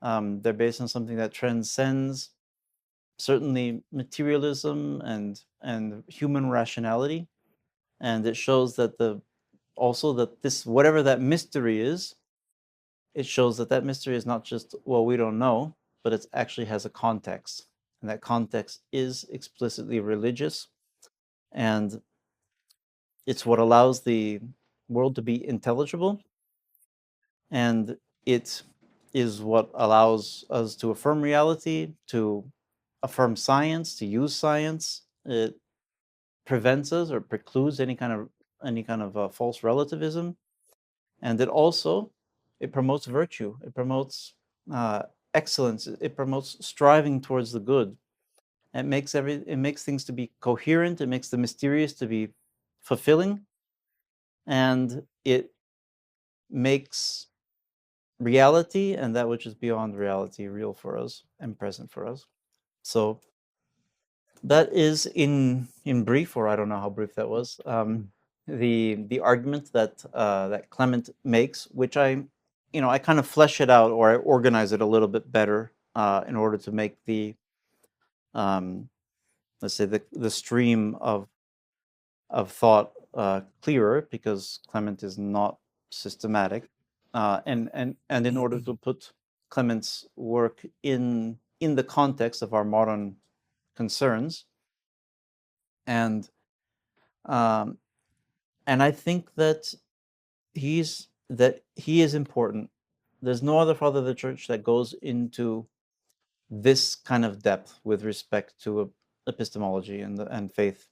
They're based on something that transcends certainly materialism and human rationality. And it shows that this, whatever that mystery is, it shows that mystery is not just, well, we don't know, but it actually has a context. And that context is explicitly religious. And it's what allows the world to be intelligible. And it is what allows us to affirm reality, to affirm science, to use science. It prevents us or precludes any kind of false relativism. And it promotes virtue. It promotes excellence. It promotes striving towards the good. It makes things to be coherent. It makes the mysterious to be fulfilling, and it makes reality and that which is beyond reality real for us and present for us. So that is in brief, or I don't know how brief that was, the argument that Clement makes, which I kind of flesh it out, or I organize it a little bit better in order to make the let's say the stream of thought clearer, because Clement is not systematic, and in order to put Clement's work in the context of our modern concerns, and I think that he is important. There's no other father of the church that goes into this kind of depth with respect to epistemology and faith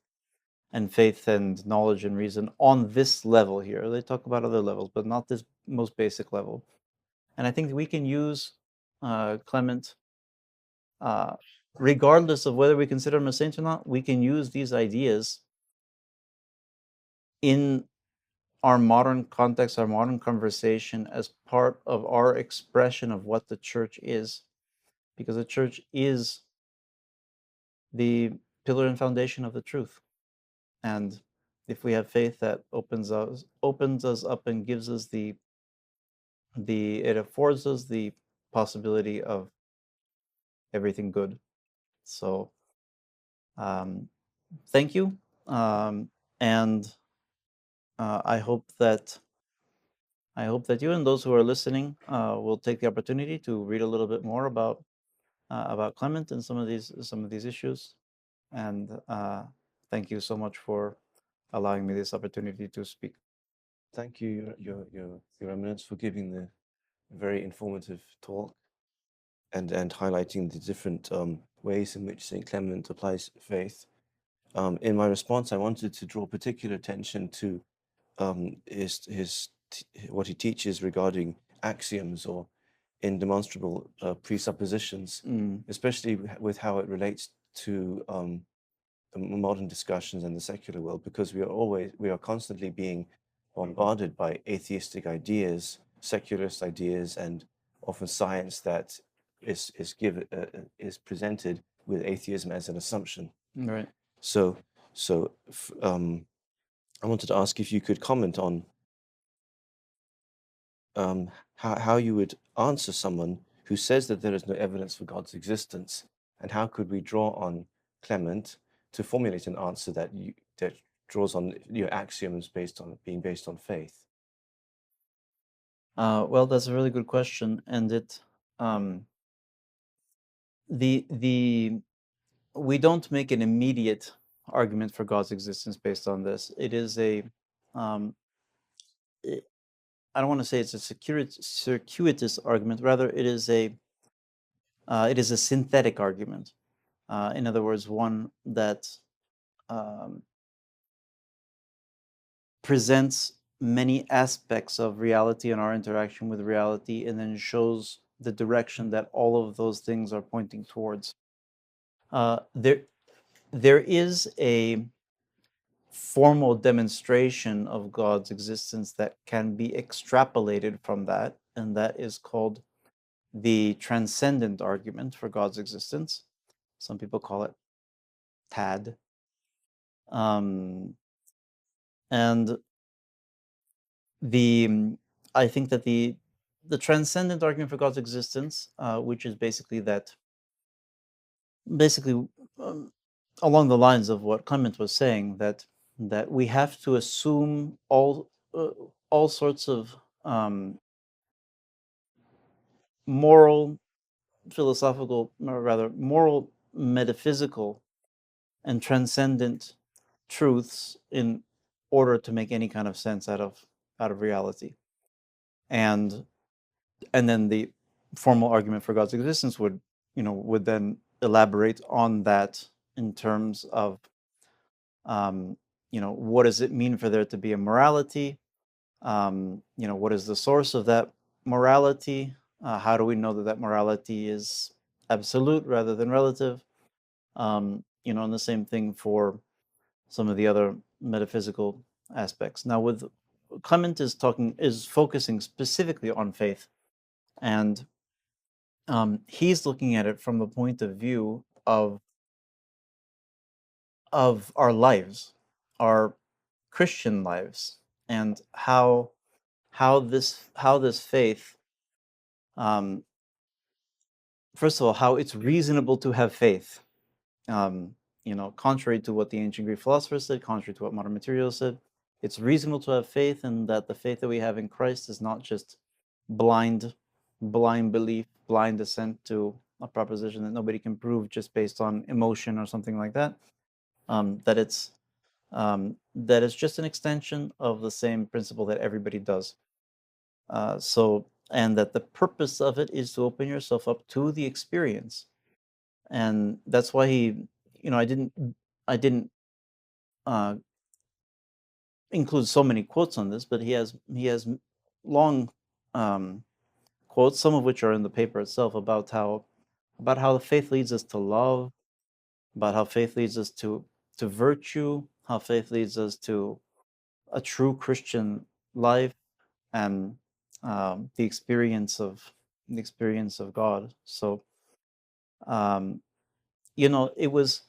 and knowledge and reason on this level here. They talk about other levels, but not this most basic level. And I think we can use Clement, regardless of whether we consider him a saint or not, we can use these ideas in our modern context, our modern conversation, as part of our expression of what the church is, because the church is the pillar and foundation of the truth. And if we have faith, that opens us up and gives us it affords us the possibility of everything good. So thank you, and I hope that you and those who are listening will take the opportunity to read a little bit more about Clement and some of these issues. And thank you so much for allowing me this opportunity to speak. Thank you, Your Eminence, for giving the very informative talk and highlighting the different ways in which St. Clement applies faith. In my response, I wanted to draw particular attention to what he teaches regarding axioms or indemonstrable presuppositions, especially with how it relates to the modern discussions in the secular world, because we are constantly being bombarded by atheistic ideas, secularist ideas, and often science that is presented with atheism as an assumption. Right. So I wanted to ask if you could comment on how you would answer someone who says that there is no evidence for God's existence, and how could we draw on Clement to formulate an answer that draws on your axioms based on faith? Well, that's a really good question, and it we don't make an immediate argument for God's existence based on this. It is a I don't want to say it's a circuitous argument. Rather, it is a synthetic argument. In other words, one that presents many aspects of reality and our interaction with reality, and then shows the direction that all of those things are pointing towards. There is a formal demonstration of God's existence that can be extrapolated from that, and that is called the transcendent argument for God's existence. Some people call it TAD. And I think that the transcendent argument for God's existence, which is basically along the lines of what Clement was saying, that we have to assume all sorts of moral, philosophical, or rather moral, metaphysical, and transcendent truths in order to make any kind of sense out of reality. And then the formal argument for God's existence would then elaborate on that in terms of what does it mean for there to be a morality? What is the source of that morality? How do we know that morality is absolute rather than relative? And the same thing for some of the other metaphysical aspects. Now, with Clement is focusing specifically on faith, and he's looking at it from the point of view of our lives, our Christian lives, and how this faith, first of all, how it's reasonable to have faith. Contrary to what the ancient Greek philosophers said, contrary to what modern materialists said, it's reasonable to have faith, and that the faith that we have in Christ is not just blind belief, blind assent to a proposition that nobody can prove just based on emotion or something like that. That that is just an extension of the same principle that everybody does. And that the purpose of it is to open yourself up to the experience. And that's why I didn't include so many quotes on this, but he has long quotes, some of which are in the paper itself, about how the faith leads us to love, about how faith leads us to virtue, how faith leads us to a true Christian life, and the experience of God. So, it was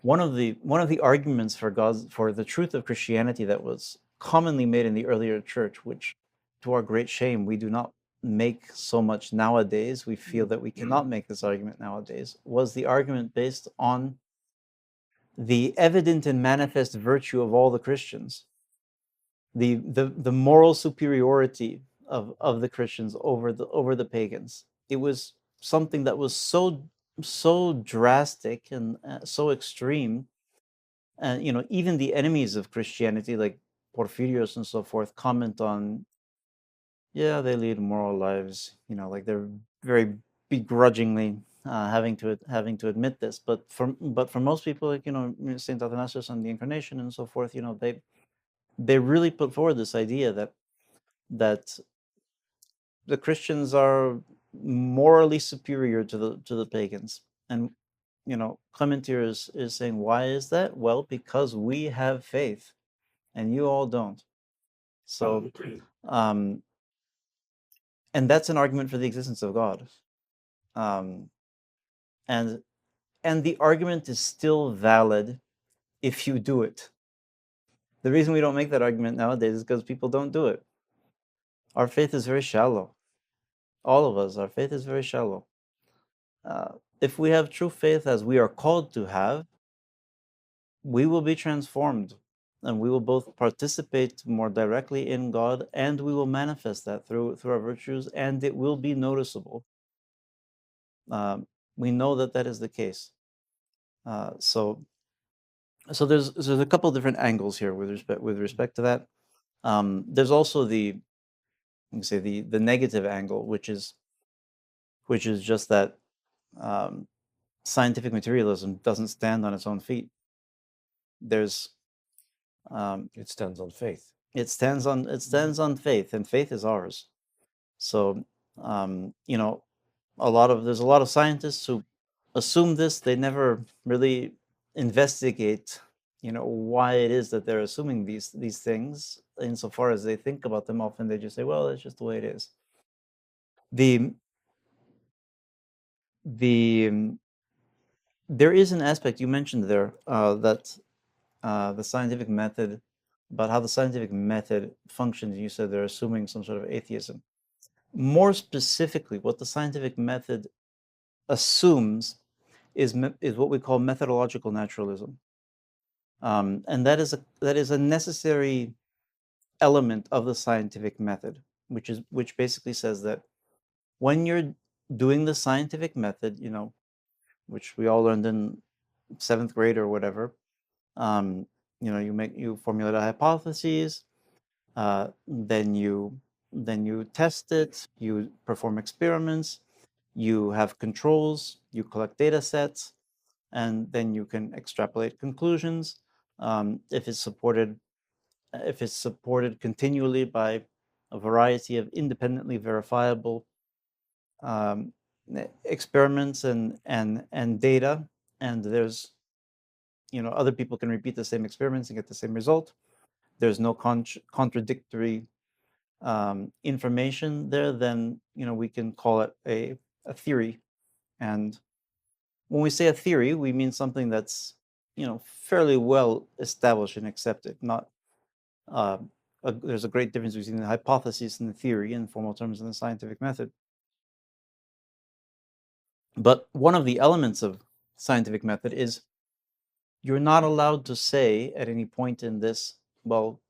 one of the arguments for the truth of Christianity that was commonly made in the earlier church, which, to our great shame, we do not make so much nowadays. We feel that we cannot make this argument nowadays. Was the argument based on the evident and manifest virtue of all the Christians, the moral superiority of the Christians over the pagans. It was something that was so drastic and so extreme, and even the enemies of Christianity, like Porphyrios and so forth, comment on, yeah, they lead moral lives, like they're very begrudgingly having to admit this. But for most people, like Saint Athanasius on the Incarnation and so forth, they really put forward this idea that the Christians are morally superior to the pagans. And Clement here is saying, why is that? Well, because we have faith and you all don't. So and that's an argument for the existence of God. And the argument is still valid if you do it. The reason we don't make that argument nowadays is because people don't do it. Our faith is very shallow. All of us, our faith is very shallow. If we have true faith as we are called to have, we will be transformed, and we will both participate more directly in God, and we will manifest that through our virtues, and it will be noticeable. We know that is the case. So there's a couple of different angles here with respect to that. There's also the negative angle, which is just that scientific materialism doesn't stand on its own feet. There's It stands on faith. It stands on faith, and faith is ours. So there's a lot of scientists who assume this. They never really investigate why it is that they're assuming these things. Insofar as they think about them, often they just say, well, it's just the way it is. There is an aspect you mentioned there, that the scientific method, about how the scientific method functions. You said they're assuming some sort of atheism. More specifically, what the scientific method assumes is what we call methodological naturalism, and that is a necessary element of the scientific method, which basically says that when you're doing the scientific method, which we all learned in 7th grade or whatever, you formulate a hypothesis, then you test it, you perform experiments, you have controls, you collect data sets, and then you can extrapolate conclusions. If it's supported continually by a variety of independently verifiable experiments and data, and there's other people can repeat the same experiments and get the same result. There's no contradictory information there, then we can call it a theory. And when we say a theory, we mean something that's fairly well established and accepted. Not there's a great difference between the hypothesis and the theory in formal terms in the scientific method. But one of the elements of scientific method is you're not allowed to say at any point in this, well,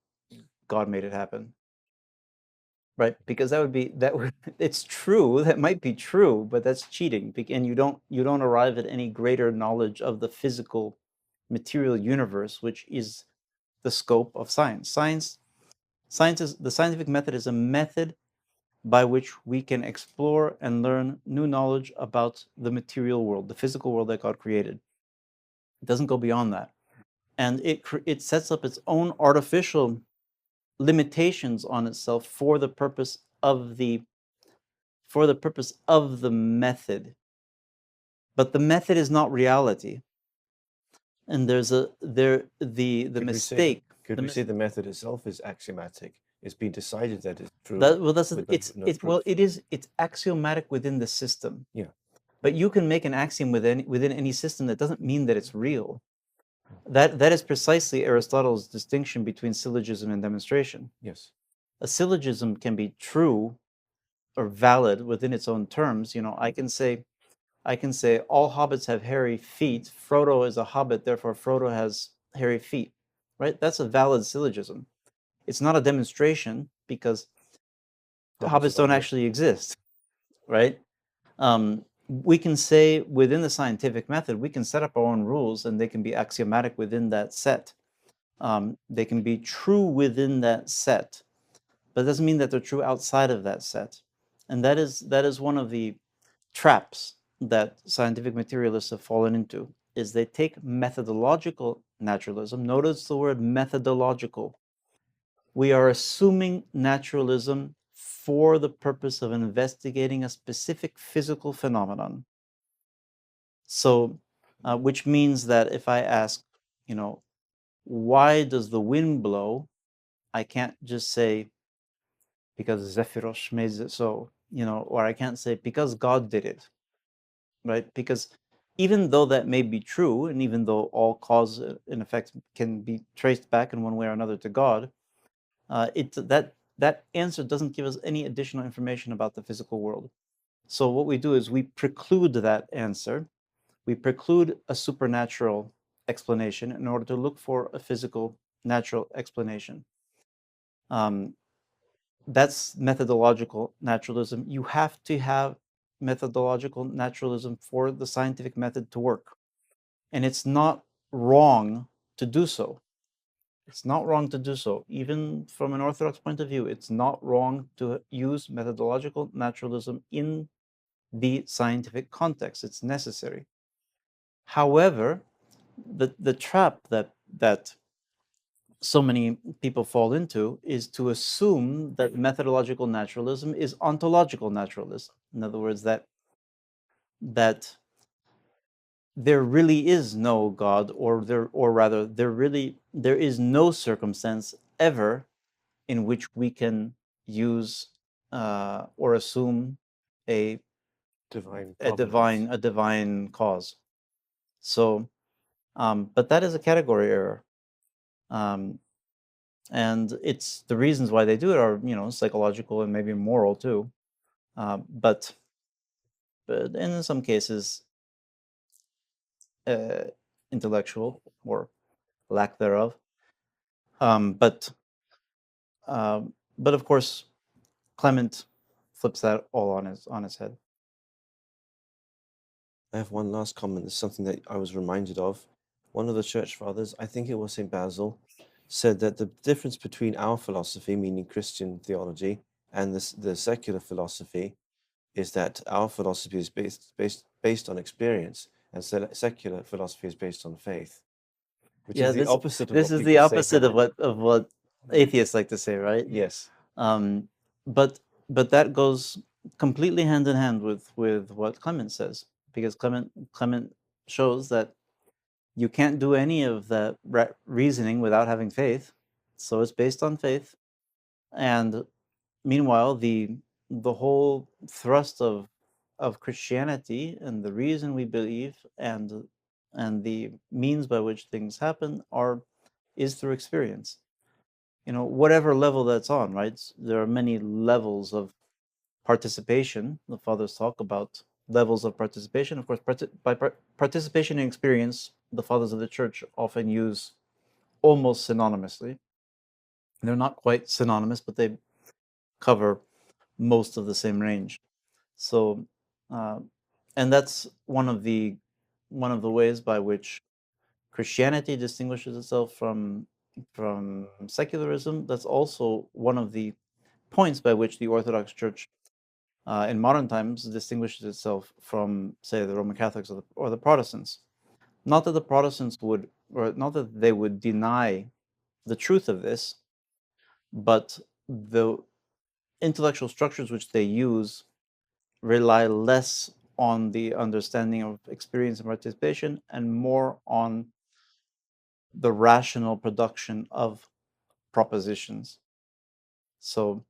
God made it happen. Right? Because it's true, that might be true, but that's cheating, and you don't arrive at any greater knowledge of the physical material universe, which is the scope of science. The scientific method is a method by which we can explore and learn new knowledge about the material world, the physical world that God created. It doesn't go beyond that. And it sets up its own artificial limitations on itself for the purpose of the method. But the method is not reality. And the mistake. Could we say the method itself is axiomatic? It's been decided that it's true. It's axiomatic within the system. Yeah. But you can make an axiom within any system. That doesn't mean that it's real. That is precisely Aristotle's distinction between syllogism and demonstration. Yes. A syllogism can be true or valid within its own terms. I can say all hobbits have hairy feet. Frodo is a hobbit, therefore Frodo has hairy feet. Right? That's a valid syllogism. It's not a demonstration because hobbits don't actually exist. Right? We can say within the scientific method, we can set up our own rules and they can be axiomatic within that set. They can be true within that set, but it doesn't mean that they're true outside of that set. And that is one of the traps that scientific materialists have fallen into, is they take methodological naturalism. Notice the word methodological. We are assuming naturalism for the purpose of investigating a specific physical phenomenon. So, which means that if I ask, why does the wind blow? I can't just say, because Zephyros made it so, or I can't say, because God did it, right? Because even though that may be true, and even though all cause and effect can be traced back in one way or another to God, that answer doesn't give us any additional information about the physical world. So what we do is we preclude that answer. We preclude a supernatural explanation in order to look for a physical, natural explanation. That's methodological naturalism. You have to have methodological naturalism for the scientific method to work. And it's not wrong to do so. It's not wrong to do so. Even from an Orthodox point of view, it's not wrong to use methodological naturalism in the scientific context. It's necessary. However, the trap that so many people fall into is to assume that methodological naturalism is ontological naturalism. In other words, that there really is no God, or rather there is no circumstance ever in which we can use or assume a divine cause. So, but that is a category error. And it's the reasons why they do it are, psychological and maybe moral too. But in some cases, intellectual or lack thereof. But of course, Clement flips that all on his head. I have one last comment. It's something that I was reminded of. One of the church fathers, I think it was St. Basil, said that the difference between our philosophy, meaning Christian theology, and the secular philosophy is that our philosophy is based on experience, and secular philosophy is based on faith. Which is the opposite of this what is the people say opposite of what atheists like to say, right? Yes. But that goes completely hand in hand with what Clement says, because Clement shows that you can't do any of that reasoning without having faith. So it's based on faith. And meanwhile, the whole thrust of Christianity and the reason we believe and the means by which things happen is through experience. Whatever level that's on, right? There are many levels of participation. The fathers talk about levels of participation. Of course, by participation and experience, the fathers of the church often use almost synonymously. They're not quite synonymous, but they cover most of the same range. So, and that's one of the ways by which Christianity distinguishes itself from secularism. That's also one of the points by which the Orthodox Church in modern times distinguishes itself from, say, the Roman Catholics or the Protestants. Not that the Protestants would, or not that they would deny the truth of this, but the intellectual structures which they use rely less on the understanding of experience and participation and more on the rational production of propositions. So,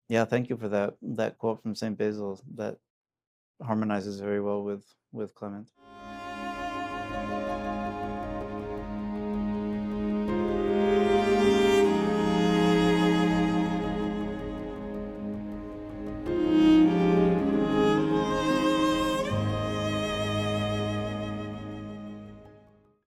yeah, thank you for that quote from Saint Basil that harmonizes very well with Clement.